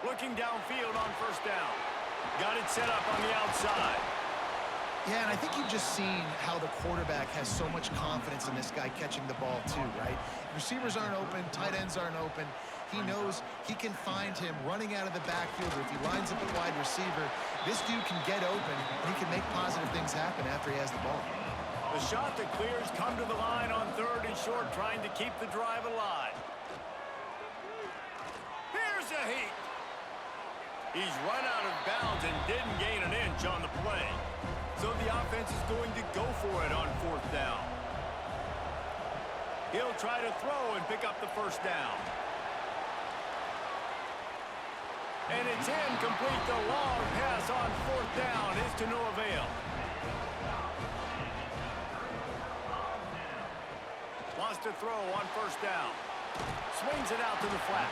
Looking downfield on first down. Got it set up on the outside. Yeah, and I think you've just seen how the quarterback has so much confidence in this guy catching the ball too, right? Receivers aren't open, tight ends aren't open. He knows he can find him running out of the backfield, or if he lines up a wide receiver, this dude can get open, and he can make positive things happen after he has the ball. The Chanticleers come to the line on 3rd and short, trying to keep the drive alive. Here's a heat. He's run out of bounds and didn't gain an inch on the play. So the offense is going to go for it on 4th down. He'll try to throw and pick up the first down. And it's incomplete. The long pass on 4th down is to no avail. Wants to throw on 1st down. Swings it out to the flat.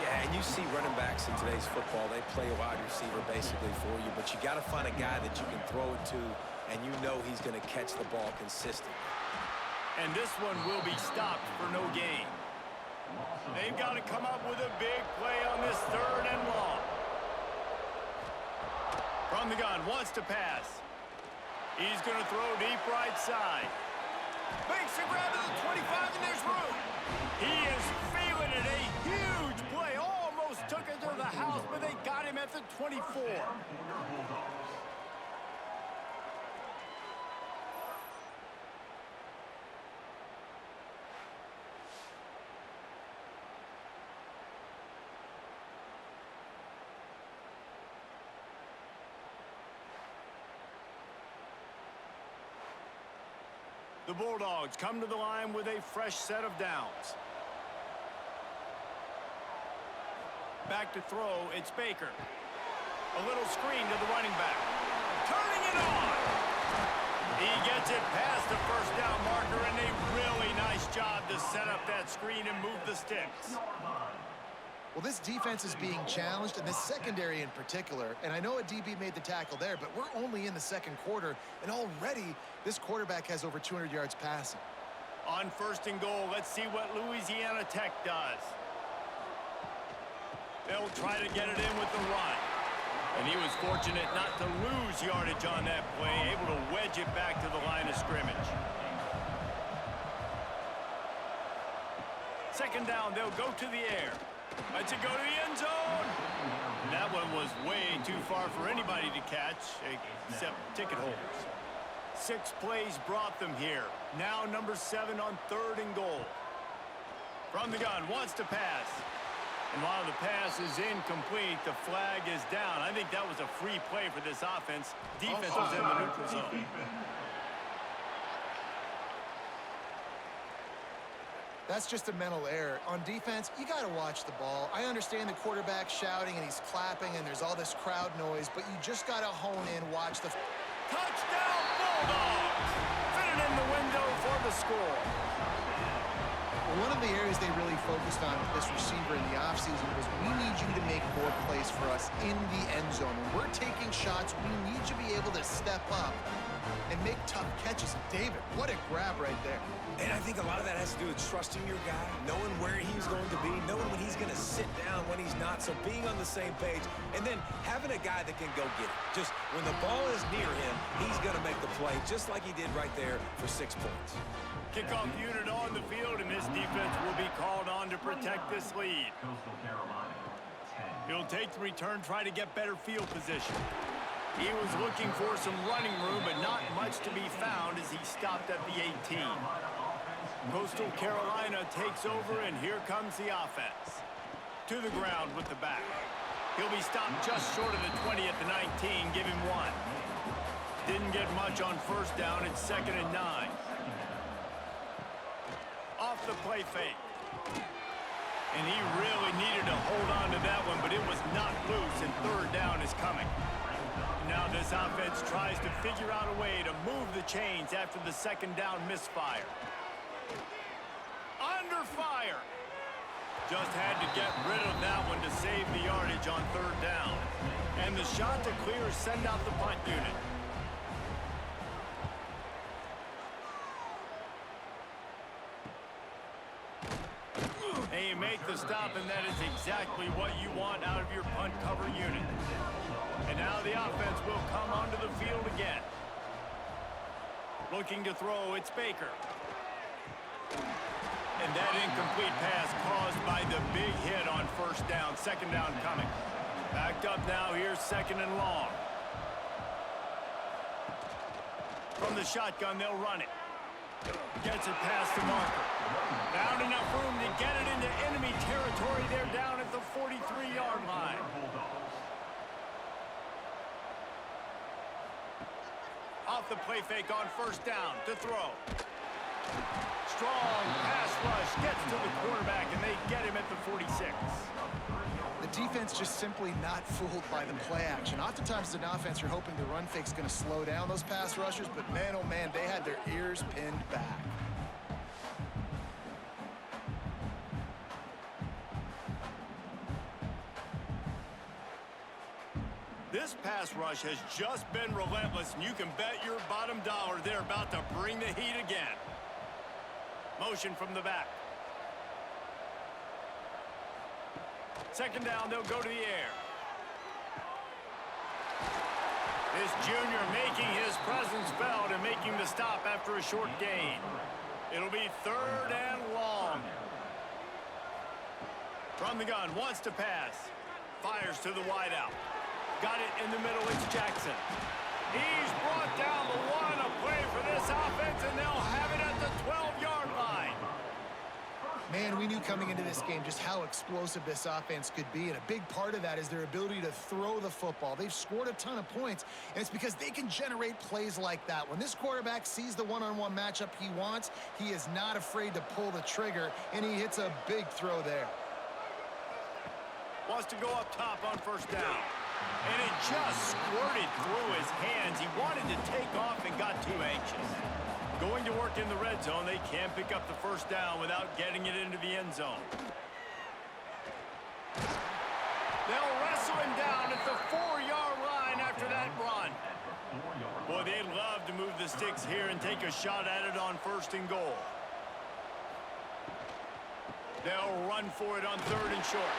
Yeah, and you see running backs in today's football, they play a wide receiver basically for you, but you got to find a guy that you can throw it to, and you know he's going to catch the ball consistently. And this one will be stopped for no gain. They've got to come up with a big play on this 3rd and long. From the gun, wants to pass. He's going to throw deep right side. Makes a grab at the 25, and there's room. He is feeling it. A huge play. Almost took it to the house, but they got him at the 24. The Bulldogs come to the line with a fresh set of downs. Back to throw, it's Baker. A little screen to the running back. Turning it on! He gets it past the first down marker, and a really nice job to set up that screen and move the sticks. Well, this defense is being challenged, and this secondary in particular. And I know a DB made the tackle there, but we're only in the 2nd quarter, and already this quarterback has over 200 yards passing. On 1st and goal, let's see what Louisiana Tech does. They'll try to get it in with the run. And he was fortunate not to lose yardage on that play, able to wedge it back to the line of scrimmage. 2nd down, they'll go to the air. Let's it go to the end zone. That one was way too far for anybody to catch, except ticket holders. 6 plays brought them here. Now number 7 on 3rd and goal. From the gun, wants to pass. And while the pass is incomplete, the flag is down. I think that was a free play for this offense. Defense was in the neutral zone. That's just a mental error. On defense, you got to watch the ball. I understand the quarterback shouting and he's clapping and there's all this crowd noise, but you just got to hone in, watch the... Touchdown Bulldogs! Fitted in the window for the score. Well, one of the areas they really focused on with this receiver in the offseason was we need you to make more plays for us in the end zone. When we're taking shots, we need you to be able to step up and make tough catches. And David, what a grab right there. And I think a lot of that has to do with trusting your guy, knowing where he's going to be, knowing when he's going to sit down, when he's not, so being on the same page, and then having a guy that can go get it. Just when the ball is near him, he's going to make the play, just like he did right there for 6 points. Kickoff unit on the field, and this defense will be called on to protect this lead. He'll take the return, try to get better field position. He was looking for some running room, but not much to be found as he stopped at the 18. Coastal Carolina takes over, and here comes the offense. To the ground with the back. He'll be stopped just short of the 20 at the 19, give him 1. Didn't get much on 1st down, it's 2nd and 9. Off the play fake. And he really needed to hold on to that one, but it was not loose, and 3rd down is coming. Now this offense tries to figure out a way to move the chains after the second down misfire. Under fire. Just had to get rid of that one to save the yardage on third down. And the Chanticleers send out the punt unit. And you make the stop, and that is exactly what you want out of your punt cover unit. And now the offense will come onto the field again. Looking to throw, it's Baker. And that incomplete pass caused by the big hit on first down. Second down coming. Backed up now, here's second and long. From the shotgun, they'll run it. Gets it past the marker. Found enough room to get it into enemy territory. They're down at the 43-yard line. Off the play fake on first down to throw. Strong pass rush gets to the quarterback, and they get him at the 46. The defense just simply not fooled by the play action. Oftentimes as an offense, you're hoping the run fake's going to slow down those pass rushers, but man, oh man, they had their ears pinned back. This pass rush has just been relentless, and you can bet your bottom dollar they're about to bring the heat again. Motion from the back. Second down, they'll go to the air. This junior making his presence felt and making the stop after a short gain. It'll be third and long. From the gun, wants to pass. Fires to the wideout. Got it in the middle, it's Jackson. He's brought down the one, a play for this offense, and they'll have it at the 12-yard line. Man, we knew coming into this game just how explosive this offense could be, and a big part of that is their ability to throw the football. They've scored a ton of points, and it's because they can generate plays like that. When this quarterback sees the one-on-one matchup he wants, he is not afraid to pull the trigger, and he hits a big throw there. Wants to go up top on first down. And it just squirted through his hands. He wanted to take off and got too anxious. Going to work in the red zone, they can't pick up the first down without getting it into the end zone. They'll wrestle him down at the 4-yard line after that run. Boy, they'd love to move the sticks here and take a shot at it on first and goal. They'll run for it on third and short.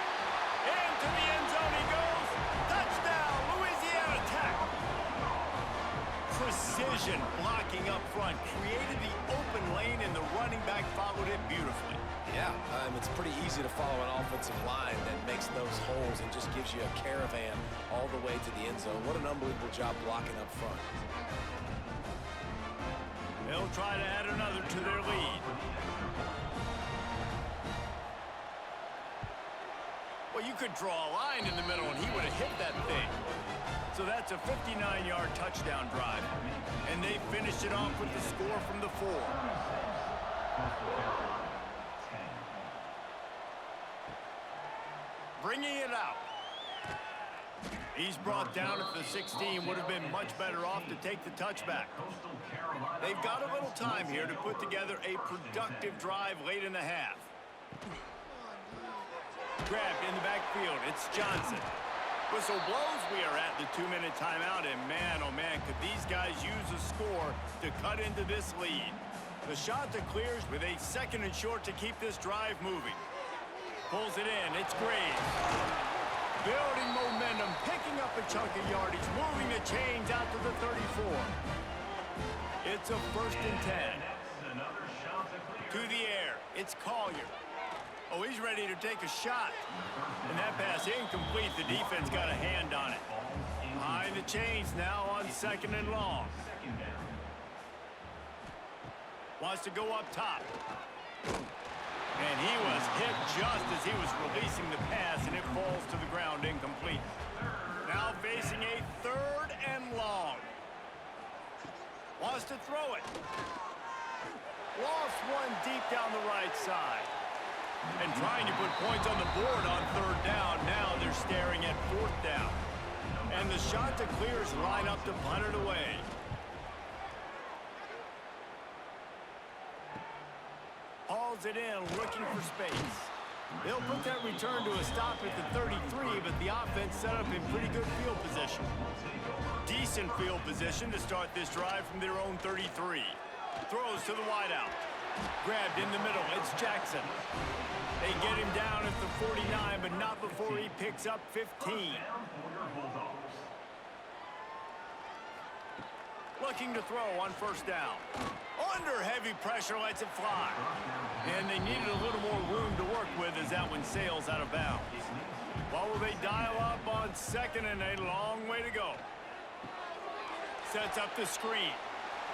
Into the end zone he goes. Touchdown, Louisiana Tech. Precision blocking up front created the open lane, and the running back followed it beautifully. Yeah, it's pretty easy to follow an offensive line that makes those holes and just gives you a caravan all the way to the end zone. What an unbelievable job blocking up front. They'll try to add another to their lead. Well, you could draw a line in the middle, and he would have hit that thing. So that's a 59-yard touchdown drive. And they finished it off with the score from the 4. Bringing it out. He's brought down at the 16. Would have been much better off to take the touchback. They've got a little time here to put together a productive drive late in the half. Grabbed in the backfield, it's Johnson. Whistle blows, we are at the 2-minute timeout, and man, oh man, could these guys use a score to cut into this lead. The Chanticleers with a second and short to keep this drive moving. Pulls it in, it's Graves. Building momentum, picking up a chunk of yardage, moving the chains out to the 34. It's a 1st and 10. To the air, it's Collier. Oh, he's ready to take a shot. And that pass incomplete. The defense got a hand on it. Behind the chains now on second and long. Wants to go up top. And he was hit just as he was releasing the pass, and it falls to the ground incomplete. Now facing a 3rd and long. Wants to throw it. Lost one deep down the right side. And trying to put points on the board on 3rd down. Now they're staring at 4th down. And the Chanticleers line up to punt it away. Hauls it in, looking for space. They'll put that return to a stop at the 33, but the offense set up in pretty good field position. Decent field position to start this drive from their own 33. Throws to the wideout. Grabbed in the middle. It's Jackson. They get him down at the 49, but not before he picks up 15. Looking to throw on first down. Under heavy pressure, lets it fly. And they needed a little more room to work with as that one sails out of bounds. What will they dial up on second and a long way to go? Sets up the screen.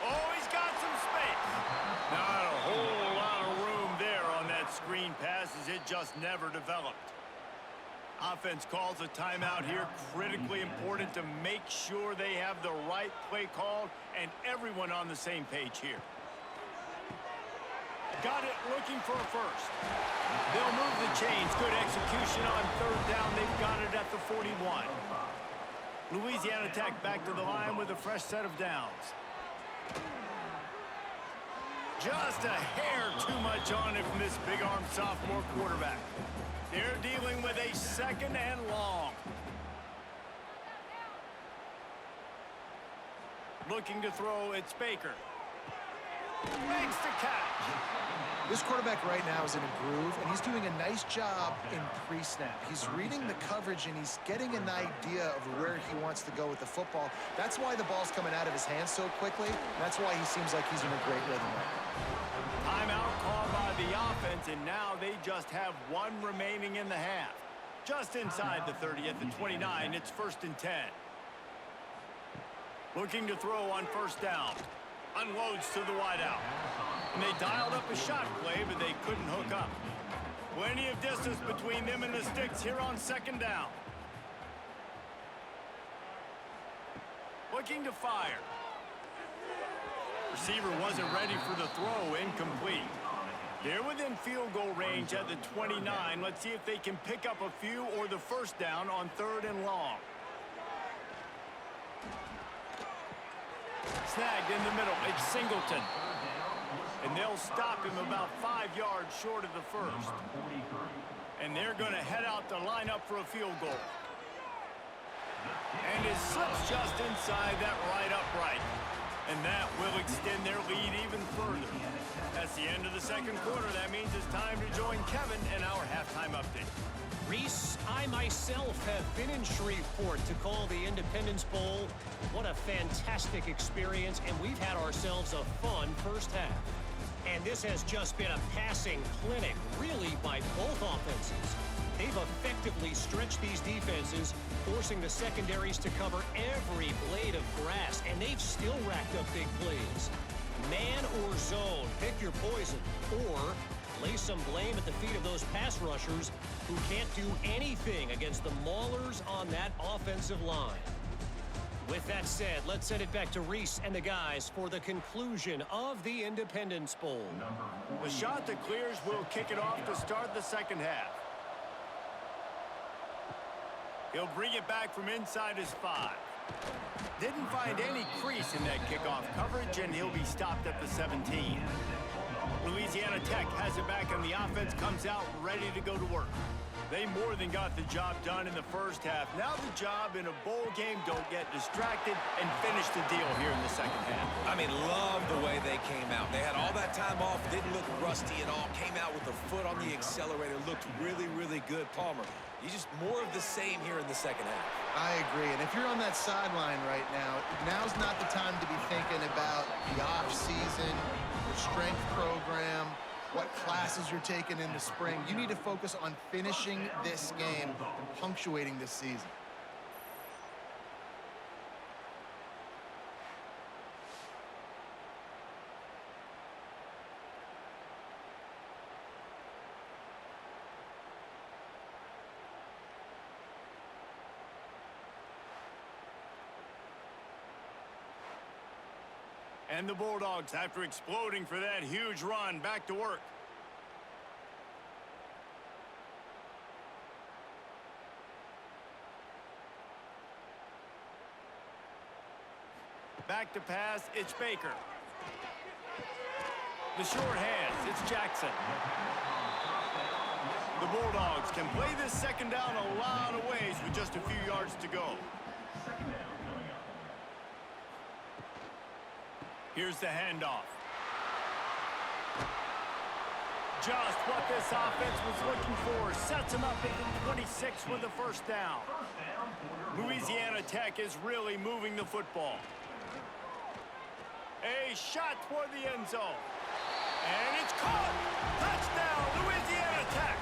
Oh, he's got some space. Not a whole lot of room there on that screen pass as it just never developed. Offense calls a timeout here. Critically important to make sure they have the right play called and everyone on the same page here. Got it, looking for a first. They'll move the chains. Good execution on third down. They've got it at the 41. Louisiana Tech back to the line with a fresh set of downs. Just a hair too much on it from this big-arm sophomore quarterback. They're dealing with a second and long. Looking to throw, it's Baker. Makes the catch. This quarterback right now is in a groove, and he's doing a nice job in pre-snap. He's reading the coverage, and he's getting an idea of where he wants to go with the football. That's why the ball's coming out of his hands so quickly. That's why he seems like he's in a great rhythm right now. Timeout called by the offense, and now they just have one remaining in the half. Just inside the 30 at the 29, it's 1st and 10. Looking to throw on first down. Unloads to the wideout. And they dialed up a shot play, but they couldn't hook up. Plenty of distance between them and the sticks here on second down. Looking to fire. Receiver wasn't ready for the throw, incomplete. They're within field goal range at the 29. Let's see if they can pick up a few or the first down on third and long. Snagged in the middle. It's Singleton. And they'll stop him about 5 yards short of the first. And they're going to head out to line up for a field goal. And it slips just inside that right upright. And that will extend their lead even further. That's the end of the second quarter. That means it's time to join Kevin in our halftime update. Reese, I myself have been in Shreveport to call the Independence Bowl. What a fantastic experience, and we've had ourselves a fun first half. And this has just been a passing clinic, really, by both offenses. They've effectively stretched these defenses, forcing the secondaries to cover every blade of grass, and they've still racked up big plays. Man or zone, pick your poison, or lay some blame at the feet of those pass rushers who can't do anything against the maulers on that offensive line. With that said, let's send it back to Reese and the guys for the conclusion of the Independence Bowl. The Chanticleers will kick it off to start the second half. He'll bring it back from inside his 5. Didn't find any crease in that kickoff coverage, and he'll be stopped at the 17. Louisiana Tech has it back, and the offense comes out ready to go to work. They more than got the job done in the first half. Now the job in a bowl game, don't get distracted and finish the deal here in the second half. I mean, love the way they came out. They had all that time off, didn't look rusty at all, came out with a foot on the accelerator, looked really, really good. Palmer, he's just more of the same here in the second half. I agree, and if you're on that sideline right now, now's not the time to be thinking about the off-season, your strength program, what classes you're taking in the spring. You need to focus on finishing this game and punctuating this season. And the Bulldogs, after exploding for that huge run, back to work. Back to pass, it's Baker. The short hands, it's Jackson. The Bulldogs can play this second down a lot of ways with just a few yards to go. Here's the handoff. Just what this offense was looking for. Sets them up at the 26 with the first down. Louisiana Tech is really moving the football. A shot toward the end zone. And it's caught. Touchdown, Louisiana Tech.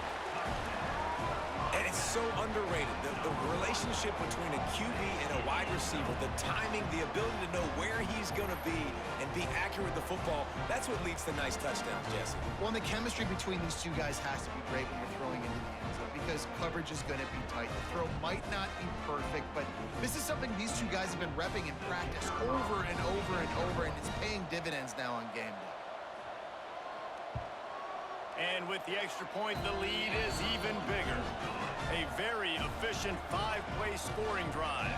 And it's so underrated. The relationship between a QB and a wide receiver, the timing, the ability to know where he's going to be and be accurate with the football, that's what leads to nice touchdowns, Jesse. Well, and the chemistry between these two guys has to be great when you're throwing into the end zone because coverage is going to be tight. The throw might not be perfect, but this is something these two guys have been repping in practice over and over and over, and it's paying dividends now on game day. And with the extra point, the lead is even bigger. A very efficient 5-play scoring drive.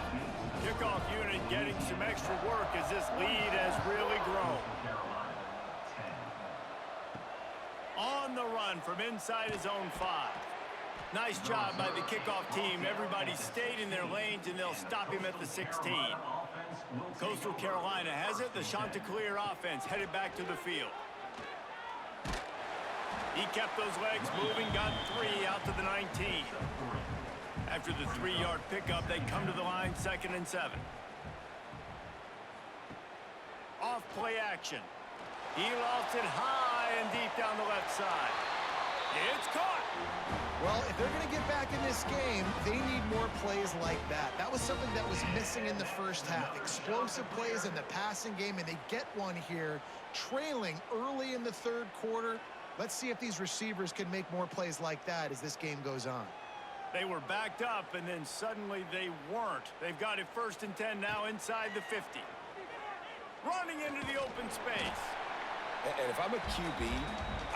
Kickoff unit getting some extra work as this lead has really grown. On the run from inside his own 5. Nice job by the kickoff team. Everybody stayed in their lanes, and they'll stop him at the 16. Coastal Carolina has it. The Chanticleer offense headed back to the field. He kept those legs moving, got 3 out to the 19. After the 3-yard pickup, they come to the line 2nd and 7. Off play action. He lofts it high and deep down the left side. It's caught. Well, if they're going to get back in this game, they need more plays like that. That was something that was missing in the first half. Explosive plays in the passing game, and they get one here, trailing early in the 3rd quarter. Let's see if these receivers can make more plays like that as this game goes on. They were backed up, and then suddenly they weren't. They've got it 1st and 10 now inside the 50. Running into the open space. And if I'm a QB,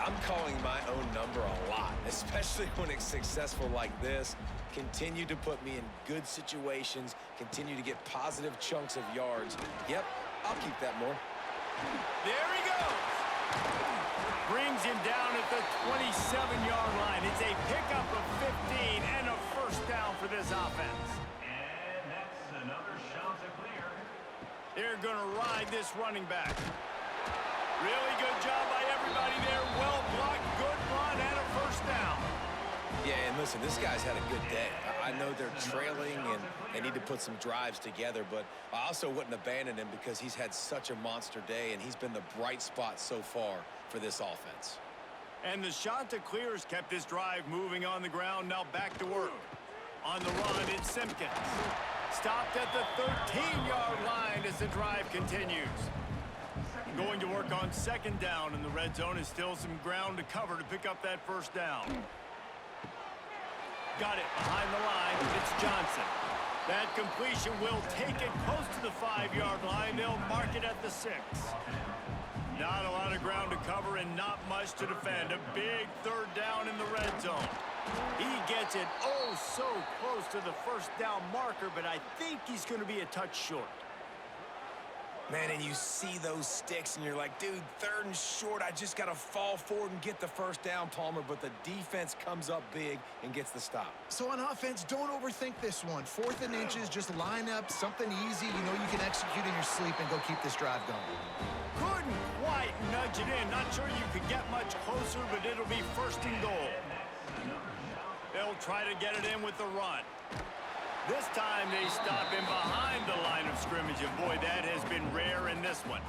I'm calling my own number a lot, especially when it's successful like this. Continue to put me in good situations, continue to get positive chunks of yards. Yep, I'll keep that more. There he goes. Brings him down at the 27-yard line. It's a pickup of 15 and a first down for this offense. And that's another Chanticleer. They're going to ride this running back. Really good job by everybody there. Well blocked, good run, and a first down. Yeah, and listen, this guy's had a good day. I know they're trailing and they need to put some drives together, but I also wouldn't abandon him because he's had such a monster day, and he's been the bright spot so far for this offense. And the Chanticleers kept this drive moving on the ground. Now back to work. On the run, it's Simpkins. Stopped at the 13-yard line as the drive continues. Going to work on 2nd down, and the red zone is still some ground to cover to pick up that first down. Got it behind the line. It's Johnson. That completion will take it close to the 5-yard line. They'll mark it at the 6. Not a lot of ground to cover and not much to defend. A big 3rd down in the red zone. He gets it oh so close to the first down marker, but I think he's going to be a touch short. Man, and you see those sticks, and you're like, dude, 3rd and short, I just got to fall forward and get the first down, Palmer, but the defense comes up big and gets the stop. So on offense, don't overthink this one. 4th and inches, just line up something easy you know you can execute in your sleep and go keep this drive going. Couldn't quite nudge it in. Not sure you could get much closer, but it'll be 1st and goal. They'll try to get it in with the run. This time they stop him behind the line of scrimmage, and boy, that has been rare in this one.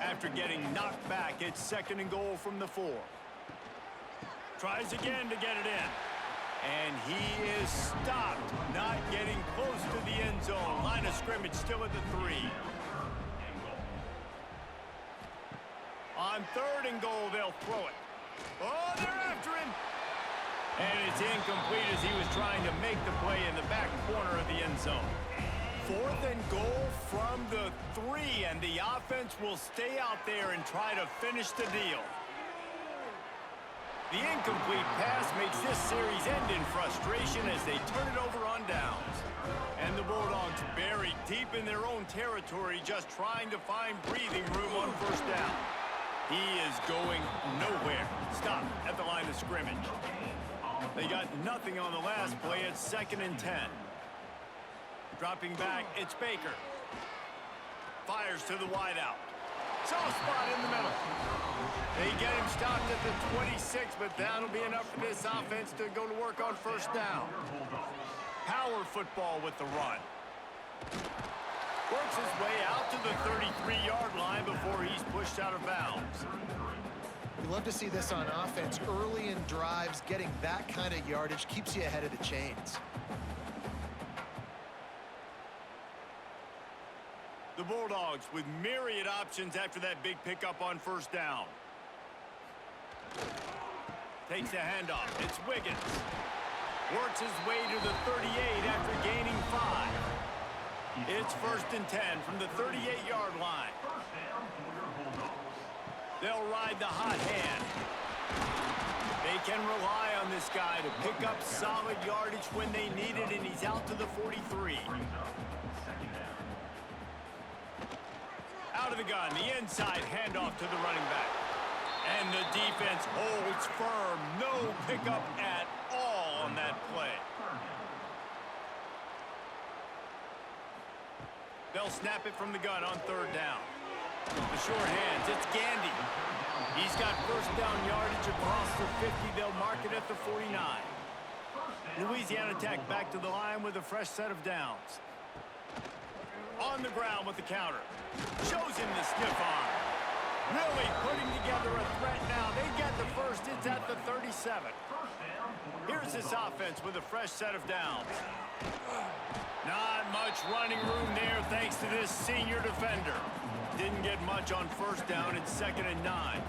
After getting knocked back, it's 2nd and goal from the 4. Tries again to get it in. And he is stopped, not getting close to the end zone. Line of scrimmage still at the 3. On 3rd and goal, they'll throw it. Oh, they're after him. And it's incomplete as he was trying to make the play in the back corner of the end zone. 4th and goal from the 3, and the offense will stay out there and try to finish the deal. The incomplete pass makes this series end in frustration as they turn it over on downs. And the Bulldogs buried deep in their own territory, just trying to find breathing room on first down. He is going nowhere. Stop at the line of scrimmage. They got nothing on the last play. It's 2nd and 10. Dropping back, it's Baker. Fires to the wideout. Soft spot in the middle. They get him stopped at the 26, but that'll be enough for this offense to go to work on first down. Power football with the run. Works his way out to the 33-yard line before he's pushed out of bounds. You love to see this on offense. Early in drives, getting that kind of yardage keeps you ahead of the chains. The Bulldogs with myriad options after that big pickup on first down. Takes the handoff. It's Wiggins. Works his way to the 38 after gaining 5. It's 1st and 10 from the 38-yard line. They'll ride the hot hand. They can rely on this guy to pick up solid yardage when they need it, and he's out to the 43. Out of the gun, the inside handoff to the running back. And the defense holds firm. No pickup at all on that play. They'll snap it from the gun on 3rd down. The short hands, it's Gandy. He's got first down yardage across the 50. They'll mark it at the 49. Louisiana Tech back to the line with a fresh set of downs. On the ground with the counter. Shows him the stiff arm. Really putting together a threat now. They get the first. It's at the 37. Here's this offense with a fresh set of downs. Not much running room there thanks to this senior defender. Didn't get much on first down. It's 2nd and 9.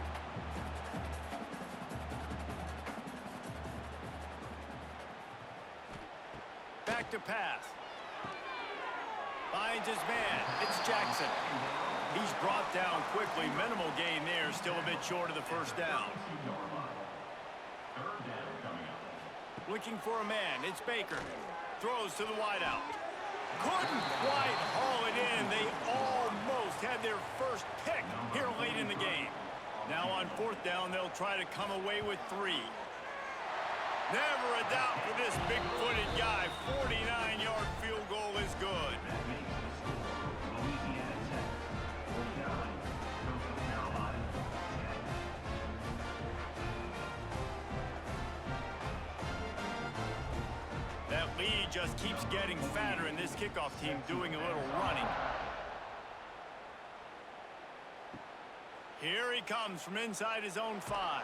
Back to pass. Finds his man. It's Jackson. He's brought down quickly. Minimal gain there. Still a bit short of the first down. Looking for a man. It's Baker. Throws to the wideout. Couldn't quite haul it in. They almost had their first pick here late in the game. Now on 4th down, they'll try to come away with 3. Never a doubt for this big-footed guy. 49-yard field goal is good. That lead just keeps getting fatter, and this kickoff team doing a little running. Here he comes from inside his own 5.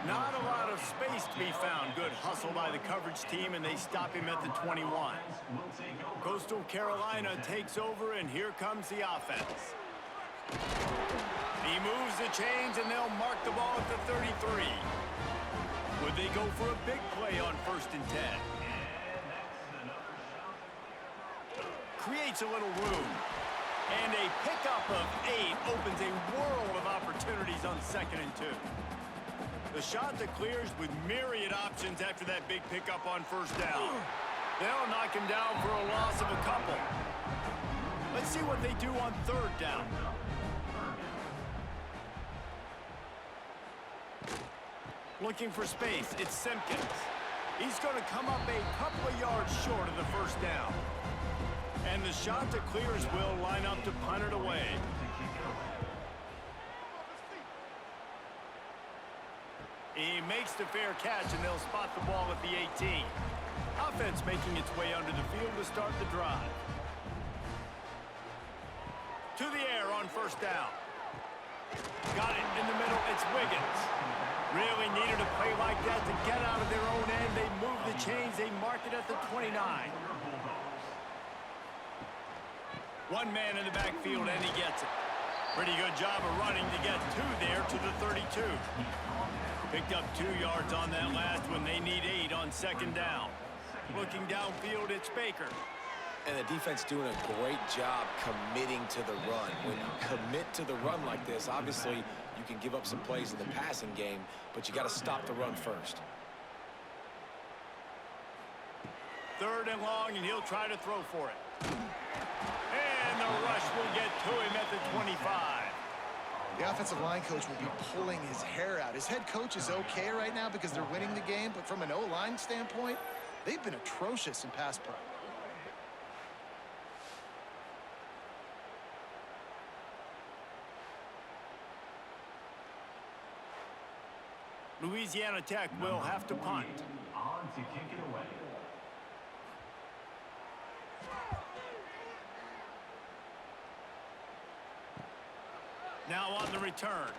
Not a lot of space to be found. Good hustle by the coverage team, and they stop him at the 21. Coastal Carolina takes over, and here comes the offense. He moves the chains, and they'll mark the ball at the 33. Would they go for a big play on 1st and 10? Creates a little room. And a pickup of 8 opens a world of opportunities on 2nd and 2. The Chanticleers with myriad options after that big pickup on first down. They'll knock him down for a loss of a couple. Let's see what they do on 3rd down. Looking for space, it's Simpkins. He's going to come up a couple of yards short of the first down. And the Chanticleers will line up to punt it away. He makes the fair catch, and they'll spot the ball at the 18. Offense making its way under the field to start the drive. To the air on first down. Got it in the middle. It's Wiggins. Really needed a play like that to get out of their own end. They move the chains. They mark it at the 29. One man in the backfield, and he gets it. Pretty good job of running to get 2 there to the 32. Picked up 2 yards on that last one. They need 8 on 2nd down. Looking downfield, it's Baker. And the defense doing a great job committing to the run. When you commit to the run like this, obviously You can give up some plays in the passing game, but you got to stop the run first. 3rd and long, and he'll try to throw for it. And the rush will get to him at the 25. The offensive line coach will be pulling his hair out. His head coach is okay right now because they're winning the game, but from an O-line standpoint, they've been atrocious in pass pro. Louisiana Tech will have to punt. On to kick it away. Now on the return.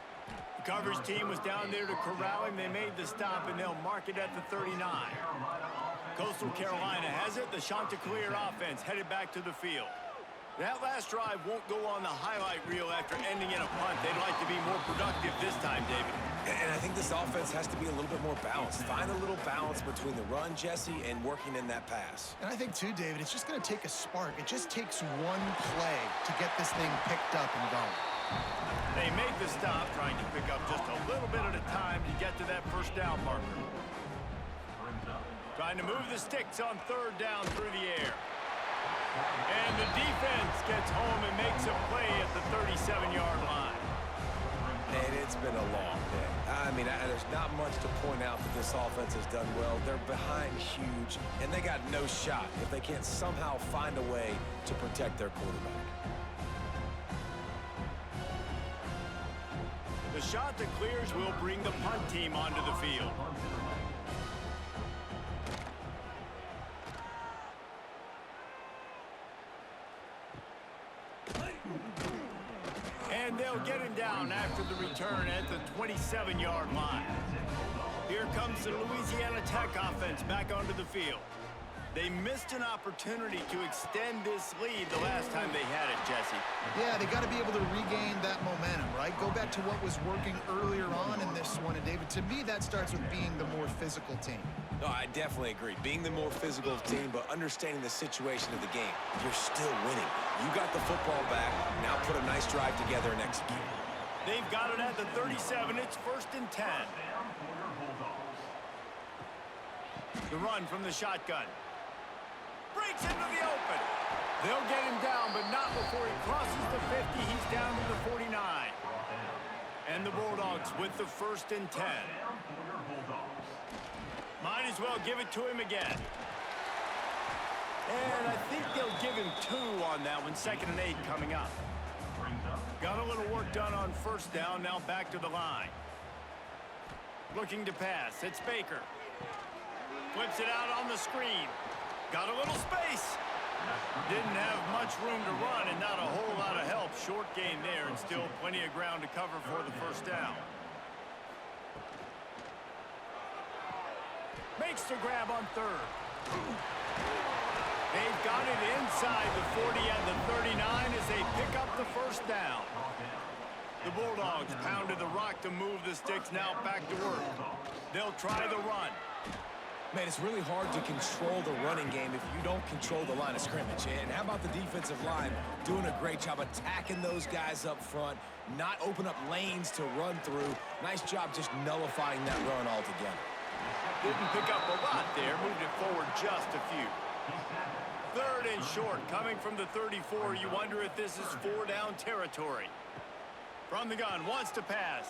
The coverage team was down there to corral him. They made the stop, and they'll mark it at the 39. Coastal Carolina has it. The Chanticleer offense headed back to the field. That last drive won't go on the highlight reel after ending in a punt. They'd like to be more productive this time, David. And I think this offense has to be a little bit more balanced. Find a little balance between the run, Jesse, and working in that pass. And I think, too, David, it's just going to take a spark. It just takes one play to get this thing picked up and going. They make the stop, trying to pick up just a little bit at a time to get to that first down marker. Trying to move the sticks on 3rd down through the air. And the defense gets home and makes a play at the 37-yard line. And it's been a long day. I mean, there's not much to point out that this offense has done well. They're behind huge, and they got no shot if they can't somehow find a way to protect their quarterback. The Chanticleers will bring the punt team onto the field. And they'll get him down after the return at the 27-yard line. Here comes the Louisiana Tech offense back onto the field. They missed an opportunity to extend this lead the last time they had it, Jesse. Yeah, they got to be able to regain that momentum, right? Go back to what was working earlier on in this one. And, David, to me, that starts with being the more physical team. No, I definitely agree. Being the more physical team, but understanding the situation of the game. You're still winning. You got the football back. Now put a nice drive together and execute. They've got it at the 37. It's 1st and 10. The run from the shotgun. Breaks into the open. They'll get him down, but not before he crosses the 50. He's down to the 49. And the Bulldogs with the 1st and 10. Might as well give it to him again. And I think they'll give him 2 on that one. 2nd and 8 coming up. Got a little work done on 1st down. Now back to the line. Looking to pass. It's Baker. Flips it out on the screen. Got a little space. Didn't have much room to run and not a whole lot of help. Short game there and still plenty of ground to cover for the 1st down. Makes the grab on 3rd. They've got it inside the 40 and the 39 as they pick up the 1st down. The Bulldogs pounded the rock to move the sticks. Now back to work. They'll try the run. Man, it's really hard to control the running game if you don't control the line of scrimmage. And how about the defensive line doing a great job attacking those guys up front, not open up lanes to run through. Nice job just nullifying that run altogether. Didn't pick up a lot there, moved it forward just a few. 3rd and short, coming from the 34. You wonder if this is 4-down territory. From the gun, wants to pass.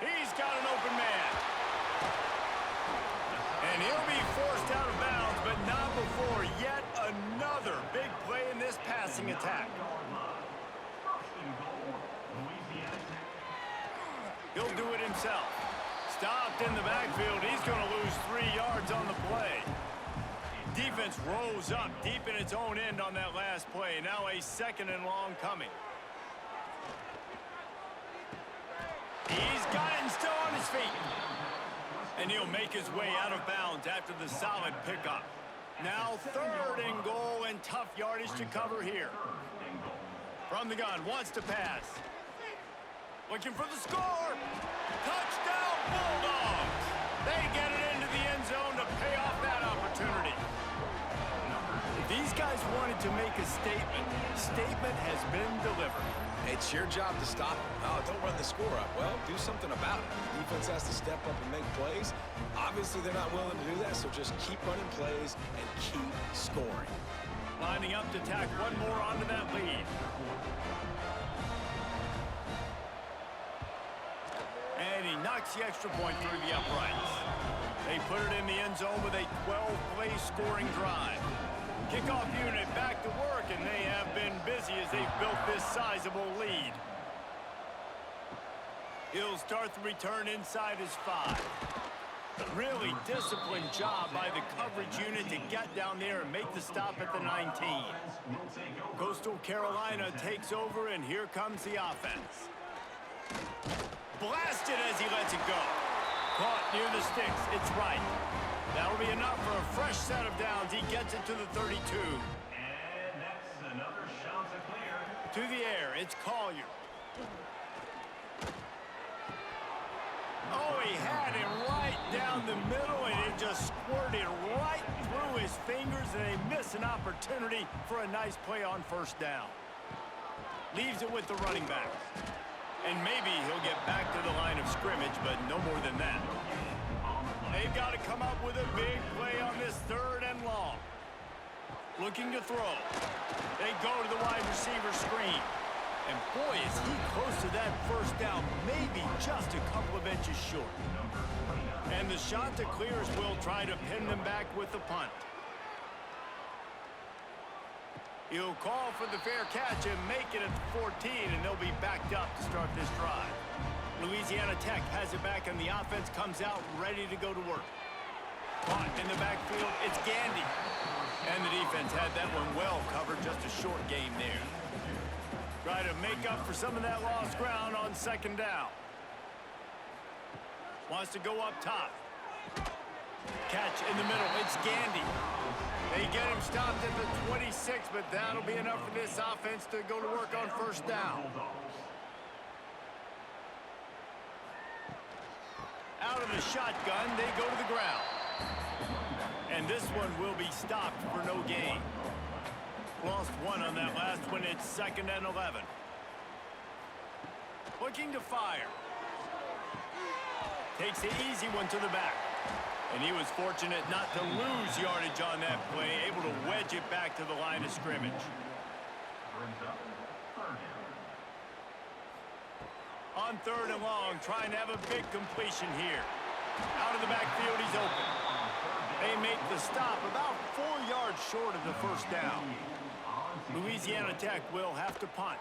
He's got an open man. And he'll be forced out of bounds, but not before yet another big play in this passing attack. He'll do it himself. Stopped in the backfield. He's going to lose 3 yards on the play. Defense rose up deep in its own end on that last play. Now a 2nd and long coming. He's got it and still on his feet. And he'll make his way out of bounds after the solid pickup. Now 3rd and goal and tough yardage to cover here. From the gun, wants to pass. Looking for the score. Touchdown Bulldogs. They get it into the end zone to pay off that opportunity. These guys want wanted to make a statement. Statement has been delivered. It's your job to stop them. Oh, don't run the score up. Well, do something about it. The defense has to step up and make plays. Obviously, they're not willing to do that, so just keep running plays and keep scoring. Lining up to tack one more onto that lead. And he knocks the extra point through the uprights. They put it in the end zone with a 12-play scoring drive. Kickoff unit back to work, and they have been busy as they've built this sizable lead. He'll start the return inside his 5. Really disciplined job by the coverage unit to get down there and make the stop at the 19. Coastal Carolina takes over, and here comes the offense. Blasted as he lets it go. Caught near the sticks. It's right. That'll be enough for a fresh set of downs. He gets it to the 32. And that's another Chanticleer. To the air, it's Collier. Oh, he had him right down the middle, and it just squirted right through his fingers, and they miss an opportunity for a nice play on first down. Leaves it with the running back. And maybe he'll get back to the line of scrimmage, but no more than that. They've got to come up with a big play on this 3rd and long. Looking to throw. They go to the wide receiver screen. And boy, is he close to that first down, maybe just a couple of inches short. And the Chanticleers will try to pin them back with the punt. He'll call for the fair catch and make it at the 14, and they'll be backed up to start this drive. Louisiana Tech has it back, and the offense comes out ready to go to work. Caught in the backfield, it's Gandy. And the defense had that one well covered, just a short game there. Try to make up for some of that lost ground on 2nd down. Wants to go up top. Catch in the middle, it's Gandy. They get him stopped at the 26, but that'll be enough for this offense to go to work on first down. Out of the shotgun, they go to the ground. And this one will be stopped for no gain. Lost one on that last one. It's 2nd and 11. Looking to fire. Takes the easy one to the back. And he was fortunate not to lose yardage on that play, able to wedge it back to the line of scrimmage. On 3rd and long, trying to have a big completion here. Out of the backfield, he's open. They make the stop about 4 yards short of the first down. Louisiana Tech will have to punt.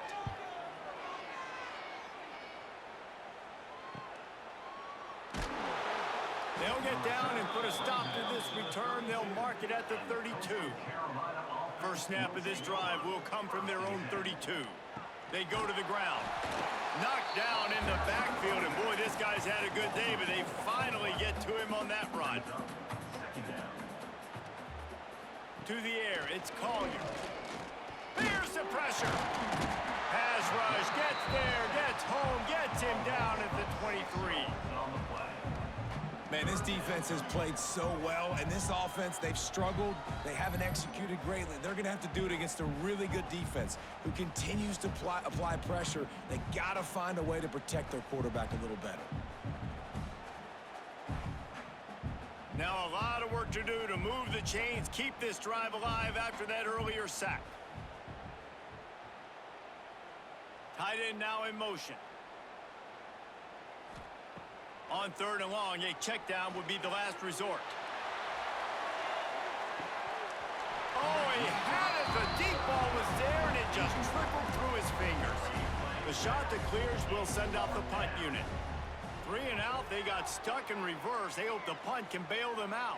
They'll get down and put a stop to this return. They'll mark it at the 32. First snap of this drive will come from their own 32. They go to the ground. Knocked down in the backfield, and boy, this guy's had a good day, but they finally get to him on that run. To the air, it's Collier. There's the pressure. Pass rush, gets there, gets home, gets him down at the 23. Man, this defense has played so well, and this offense, they've struggled. They haven't executed greatly. They're going to have to do it against a really good defense who continues to apply pressure. They got to find a way to protect their quarterback a little better. Now a lot of work to do to move the chains, keep this drive alive after that earlier sack. Tight end now in motion. On 3rd and long, a check down would be the last resort. Oh, he had it. The deep ball was there, and it just trickled through his fingers. The Chanticleers will send out the punt unit. 3 and out, they got stuck in reverse. They hope the punt can bail them out.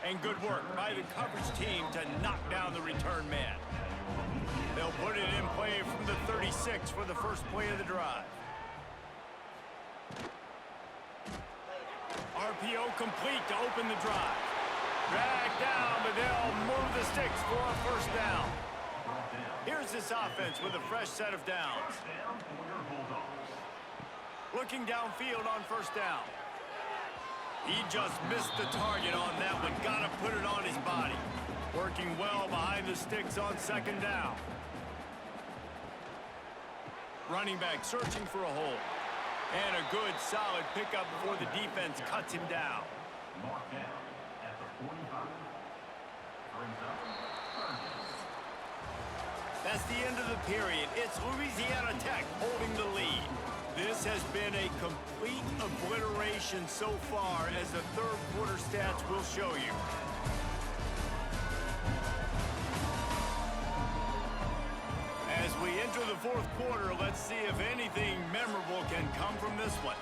And good work by the coverage team to knock down the return man. They'll put it in play from the 36 for the first play of the drive. RPO complete to open the drive. Drag down, but they'll move the sticks for a first down. Here's this offense with a fresh set of downs. Looking downfield on first down. He just missed the target on that one. Got to put it on his body. Working well behind the sticks on second down. Running back searching for a hole. And a good, solid pickup before the defense cuts him down. Marked down at the 45. Brings up third down. That's the end of the period. It's Louisiana Tech holding the lead. This has been a complete obliteration so far, as the third quarter stats will show you. As we enter the fourth quarter, let's see if anything memorable can come from this one.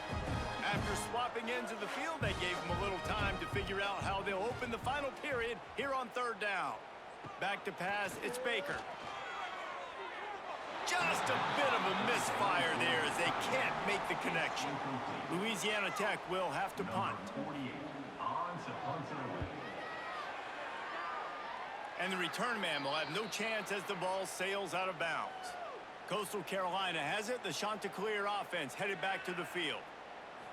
After swapping ends of the field, they gave them a little time to figure out how they'll open the final period here on third down. Back to pass, it's Baker. Just a bit of a misfire there as they can't make the connection. Louisiana Tech will have to punt. 48 on to punt it away. And the return man will have no chance as the ball sails out of bounds. Coastal Carolina has it. The Chanticleer offense headed back to the field.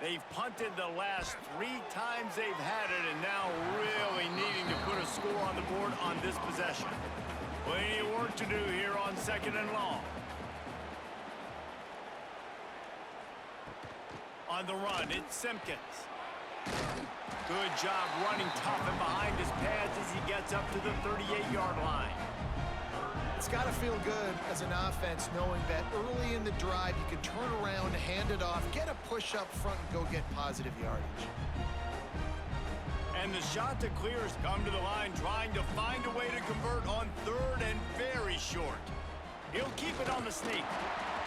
They've punted the last 3 times they've had it, and now really needing to put a score on the board on this possession. Plenty of work to do here on second and long. On the run, it's Simpkins. Good job running tough and behind his pads as he gets up to the 38-yard line. It's got to feel good as an offense knowing that early in the drive you can turn around, hand it off, get a push up front, and go get positive yardage. And the Chanticleers come to the line trying to find a way to convert on third and very short. He'll keep it on the sneak.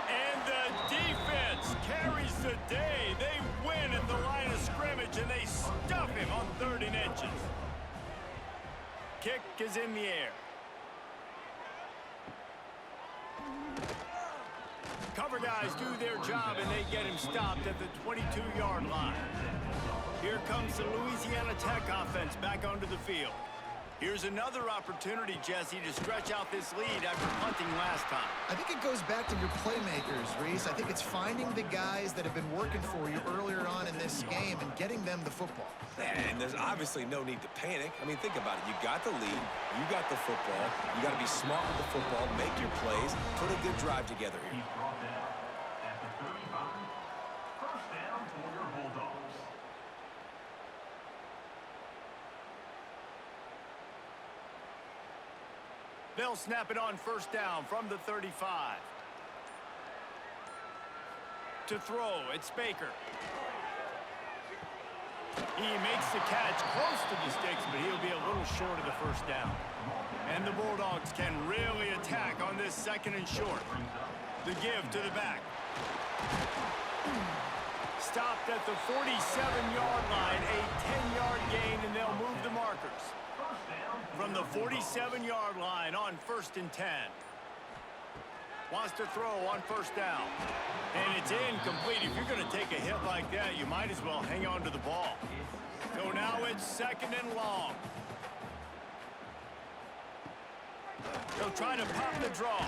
And the defense carries the day. They win at the line of scrimmage, and they stuff him on 30 inches. Kick is in the air. Cover guys do their job, and they get him stopped at the 22-yard line. Here comes the Louisiana Tech offense back onto the field. Here's another opportunity, Jesse, to stretch out this lead after punting last time. I think it goes back to your playmakers, Reese. I think it's finding the guys that have been working for you earlier on in this game and getting them the football. And there's obviously no need to panic. I mean, think about it. You got the lead. You got the football. You got to be smart with the football, make your plays, put a good drive together here. He's brought down at the 35. First down for your Bulldogs. They'll snap it on first down from the 35. To throw, it's Baker. He makes the catch close to the sticks, but he'll be a little short of the first down. And the Bulldogs can really attack on this second and short. The give to the back. Stopped at the 47-yard line, a 10-yard gain, and they'll move the markers. From the 47-yard line on 1st and 10. Wants to throw on first down. And it's incomplete. If you're going to take a hit like that, you might as well hang on to the ball. So now it's second and long. They'll try to pop the draw.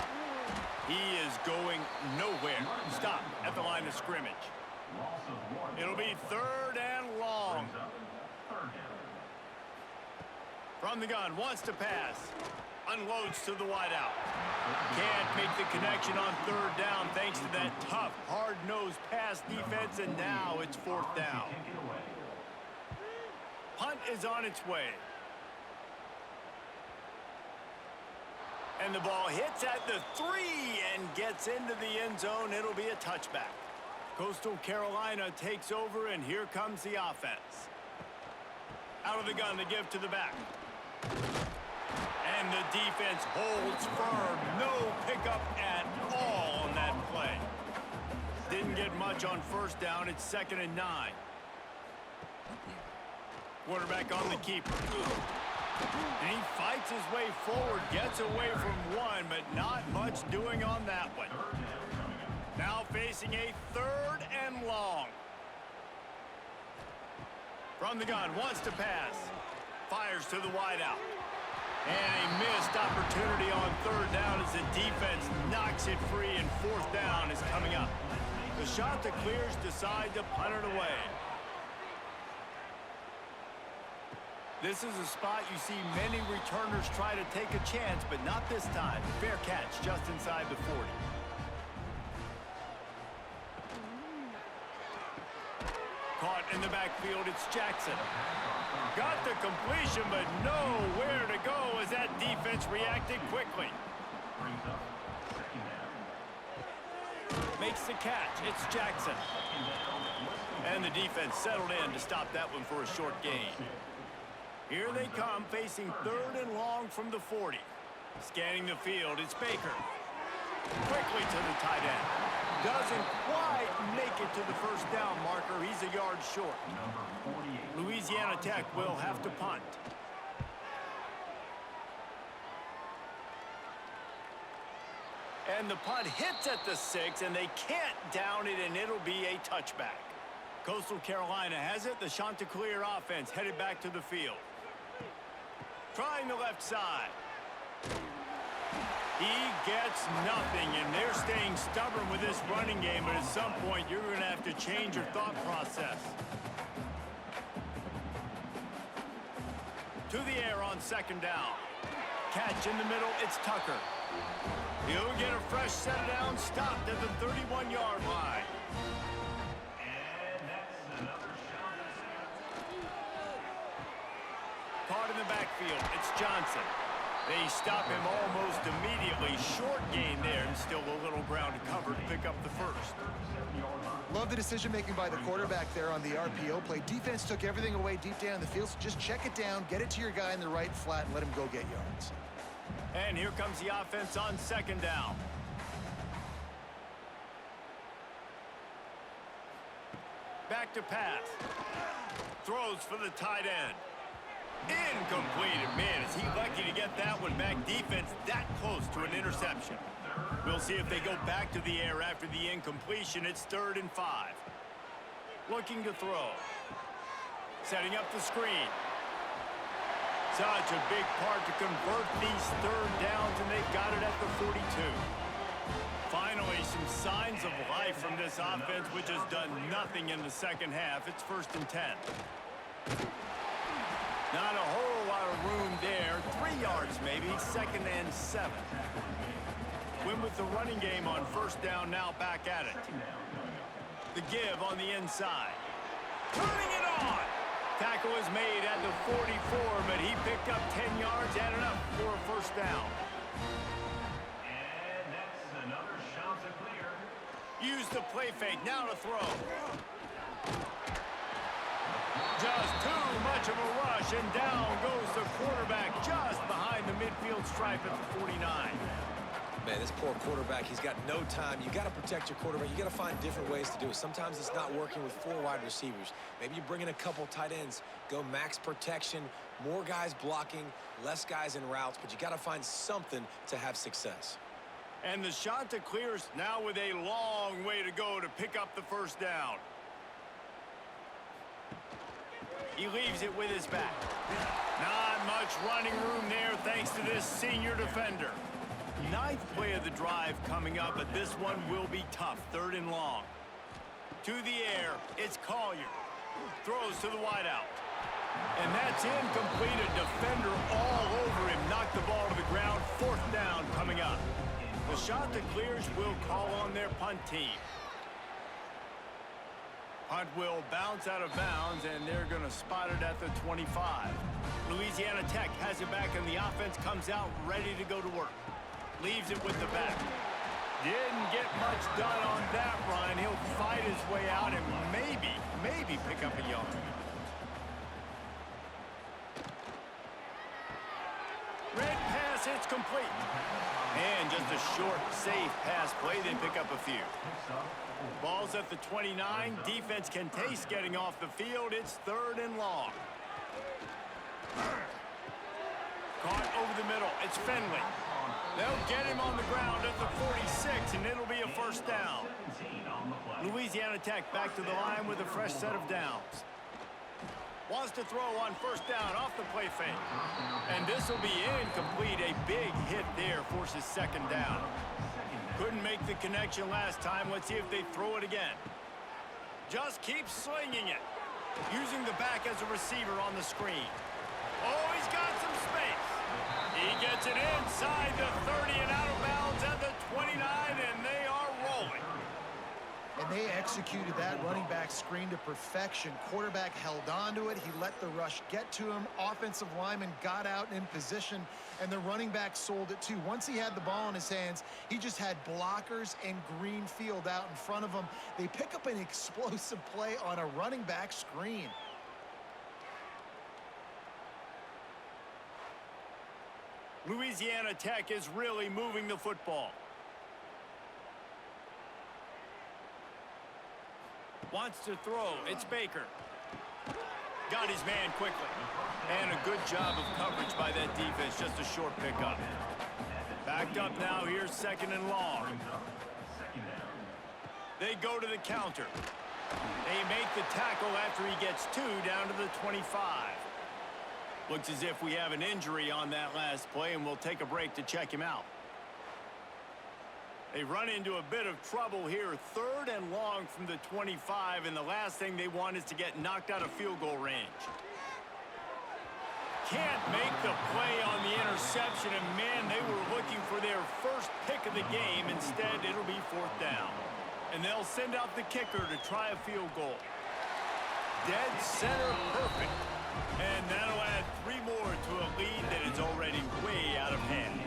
He is going nowhere. Stop at the line of scrimmage. It'll be third and long. From the gun, wants to pass. Unloads to the wideout. Can't make the connection on third down thanks to that tough, hard-nosed pass defense, and now it's fourth down. Punt is on its way. And the ball hits at the 3 and gets into the end zone. It'll be a touchback. Coastal Carolina takes over, and here comes the offense. Out of the gun, the give to the back. And the defense holds firm. No pickup at all on that play. Didn't get much on first down. It's 2nd and 9. Quarterback on the keeper. And he fights his way forward, gets away from one, but not much doing on that one. Now facing a 3rd and long. From the gun, wants to pass. Fires to the wideout. And a missed opportunity on third down as the defense knocks it free, and fourth down is coming up. The Chanticleers decide to punt it away. This is a spot you see many returners try to take a chance, but not this time. Fair catch just inside the 40. Caught in the backfield, it's Jackson. Got the completion, but nowhere to go as that defense reacted quickly. Makes the catch, it's Jackson. And the defense settled in to stop that one for a short gain. Here they come, facing 3rd and long from the 40. Scanning the field, it's Baker. Quickly to the tight end. Doesn't quite make it to the first down marker. He's a yard short. Louisiana Tech will have to punt. And the punt hits at the 6, and they can't down it, and it'll be a touchback. Coastal Carolina has it. The Chanticleer offense headed back to the field. Trying the left side. He gets nothing, and they're staying stubborn with this running game, but at some point you're going to have to change your thought process. To the air on 2nd down. Catch in the middle, it's Tucker. He'll get a fresh set of downs, stopped at the 31-yard line. And that's another shot. Caught in the backfield, it's Johnson. They stop him almost immediately. Short gain there, and still a little ground to cover to pick up the first. Love the decision-making by the quarterback there on the RPO play. Defense took everything away deep down the field, so just check it down, get it to your guy in the right flat, and let him go get yards. And here comes the offense on 2nd down. Back to pass. Throws for the tight end. Incomplete. Man, is he lucky to get that one back. Defense that close to an interception. We'll see if they go back to the air after the incompletion. It's 3rd and 5. Looking to throw. Setting up the screen. Such a big part to convert these 3rd downs, and they've got it at the 42. Finally, some signs of life from this offense, which has done nothing in the second half. It's 1st and 10. Not a whole lot of room there. 3 yards maybe. 2nd and 7. Win with the running game on 1st down, now back at it. The give on the inside. Turning it on! Tackle is made at the 44, but he picked up 10 yards and enough for a 1st down. And that's another Chanticleer. Use the play fake, now to throw. Just too much of a rush, and down goes the quarterback just behind the midfield stripe at the 49. Man, this poor quarterback, he's got no time. You got to protect your quarterback. You got to find different ways to do it. Sometimes it's not working with 4 wide receivers. Maybe you bring in a couple tight ends, go max protection, more guys blocking, less guys in routes, but you got to find something to have success. And the Chanticleers now with a long way to go to pick up the 1st down. He leaves it with his back. Not much running room there thanks to this senior defender. 9th play of the drive coming up, but this one will be tough. 3rd and long. To the air, it's Collier. Throws to the wideout. And that's incomplete. A defender all over him. Knocked the ball to the ground. 4th down coming up. The Chanticleers will call on their punt team. Punt will bounce out of bounds, and they're going to spot it at the 25. Louisiana Tech has it back, and the offense comes out ready to go to work. Leaves it with the back. Didn't get much done on that run. He'll fight his way out and maybe pick up a yard. Red pass, it's complete. And just a short, safe pass play. They pick up a few. Ball's at the 29. Defense can taste getting off the field. It's 3rd and long. Caught over the middle. It's Fenley. They'll get him on the ground at the 46, and it'll be a 1st down. Louisiana Tech back to the line with a fresh set of downs. Wants to throw on 1st down off the play fake. And this will be incomplete. A big hit there forces 2nd down. Couldn't make the connection last time. Let's see if they throw it again. Just keep slinging it. Using the back as a receiver on the screen. Gets it inside the 30 and out of bounds at the 29, and they are rolling. And they executed that running back screen to perfection. Quarterback held on to it. He let the rush get to him. Offensive lineman got out in position, and the running back sold it too. Once he had the ball in his hands, he just had blockers and green field out in front of him. They pick up an explosive play on a running back screen. Louisiana Tech is really moving the football. Wants to throw. It's Baker. Got his man quickly. And a good job of coverage by that defense. Just a short pickup. Backed up now. Here's 2nd and long. They go to the counter. They make the tackle after he gets 2 down to the 25. Looks as if we have an injury on that last play, and we'll take a break to check him out. They run into a bit of trouble here. 3rd and long from the 25, and the last thing they want is to get knocked out of field goal range. Can't make the play on the interception, and man, they were looking for their first pick of the game. Instead, it'll be 4th down. And they'll send out the kicker to try a field goal. Dead center perfect. And that'll add 3 more to a lead that is already way out of hand.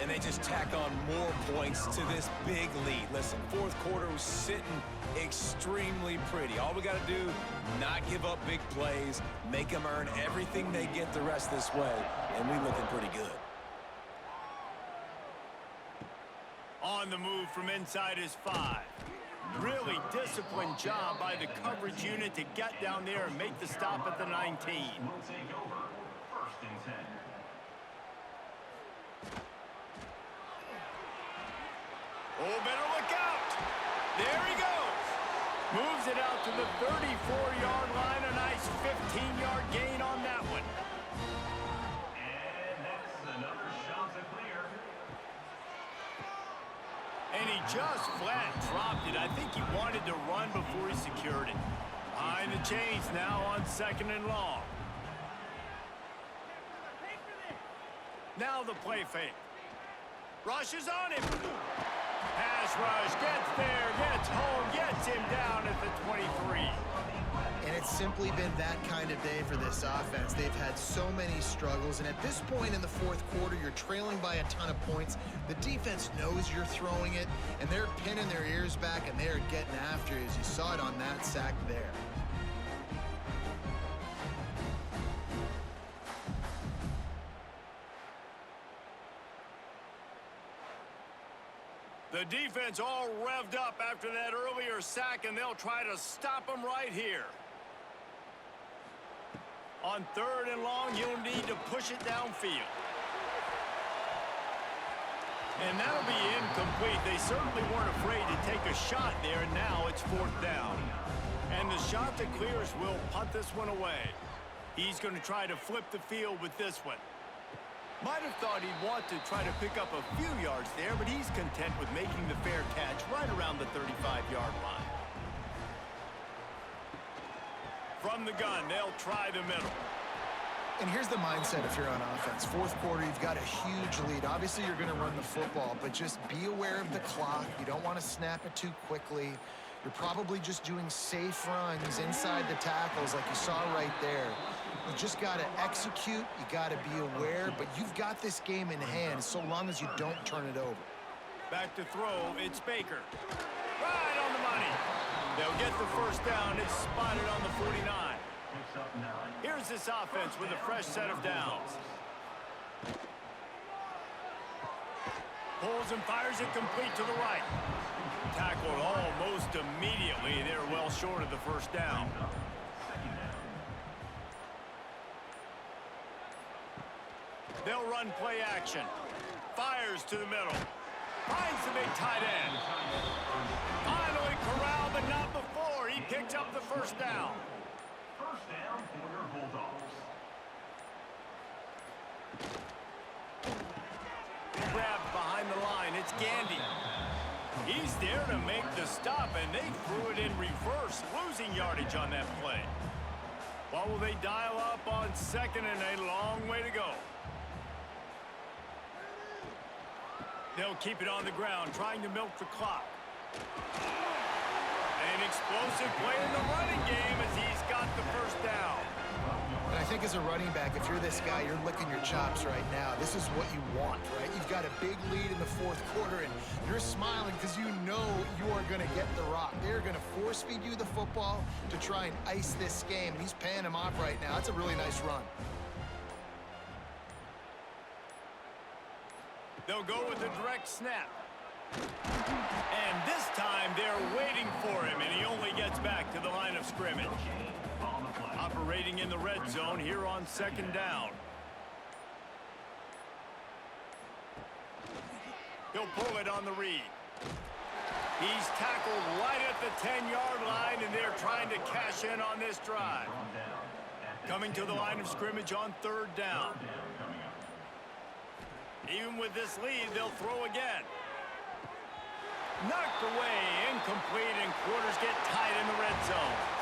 And they just tack on more points to this big lead. Listen, 4th quarter was sitting extremely pretty. All we got to do, not give up big plays, make them earn everything they get the rest this way, and we're looking pretty good. On the move from inside his 5. Really disciplined job by the coverage unit to get down there and make the stop at the 19. Will take over. 1st and 10. Oh, better look out. There he goes. Moves it out to the 34-yard line. A nice 15-yard gain on that one. And that's another shot to clear. And he just flat dropped it. I think he wanted to run before he secured it. Behind the chains now on 2nd and long. Now the play fake. Rushes on him. Pass rush, gets there, gets home, gets him down at the 23. And it's simply been that kind of day for this offense. They've had so many struggles, and at this point in the 4th quarter, you're trailing by a ton of points. The defense knows you're throwing it, and they're pinning their ears back, and they're getting after you, as you saw it on that sack there. The defense all revved up after that earlier sack, and they'll try to stop them right here. On 3rd and long, you'll need to push it downfield. And that'll be incomplete. They certainly weren't afraid to take a shot there, and now it's 4th down. And the Chanticleers will punt this one away. He's going to try to flip the field with this one. Might have thought he'd want to try to pick up a few yards there, but he's content with making the fair catch right around the 35-yard line. From the gun, they'll try the middle. And here's the mindset if you're on offense. 4th quarter, you've got a huge lead. Obviously, you're going to run the football, but just be aware of the clock. You don't want to snap it too quickly. You're probably just doing safe runs inside the tackles like you saw right there. You just got to execute. You got to be aware, but you've got this game in hand so long as you don't turn it over. Back to throw, it's Baker. Right on the money. They'll get the 1st down. It's spotted on the 49. Here's this offense with a fresh set of downs. Pulls and fires it complete to the right. Tackled almost immediately. They're well short of the 1st down. They'll run play action. Fires to the middle. Finds the big tight end. Finally corralled, but not before. He picked up the 1st down. 1st down for your Bulldogs. Grabbed behind the line. It's Gandy. He's there to make the stop, and they threw it in reverse, losing yardage on that play. What will they dial up on 2nd and a long way to go? They'll keep it on the ground, trying to milk the clock. An explosive play in the running game as he's got the first down. And I think as a running back, if you're this guy, you're licking your chops right now. This is what you want, right? You've got a big lead in the fourth quarter, and you're smiling because you know you are going to get the rock. They're going to force feed you the football to try and ice this game. He's paying him off right now. That's a really nice run. They'll go with a direct snap. And this time they're waiting for him, and he only gets back to the line of scrimmage. Operating in the red zone here on second down. He'll pull it on the read. He's tackled right at the 10-yard line, and they're trying to cash in on this drive. Coming to the line of scrimmage on third down. Even with this lead, they'll throw again. Knocked away, incomplete, and quarters get tied in the red zone.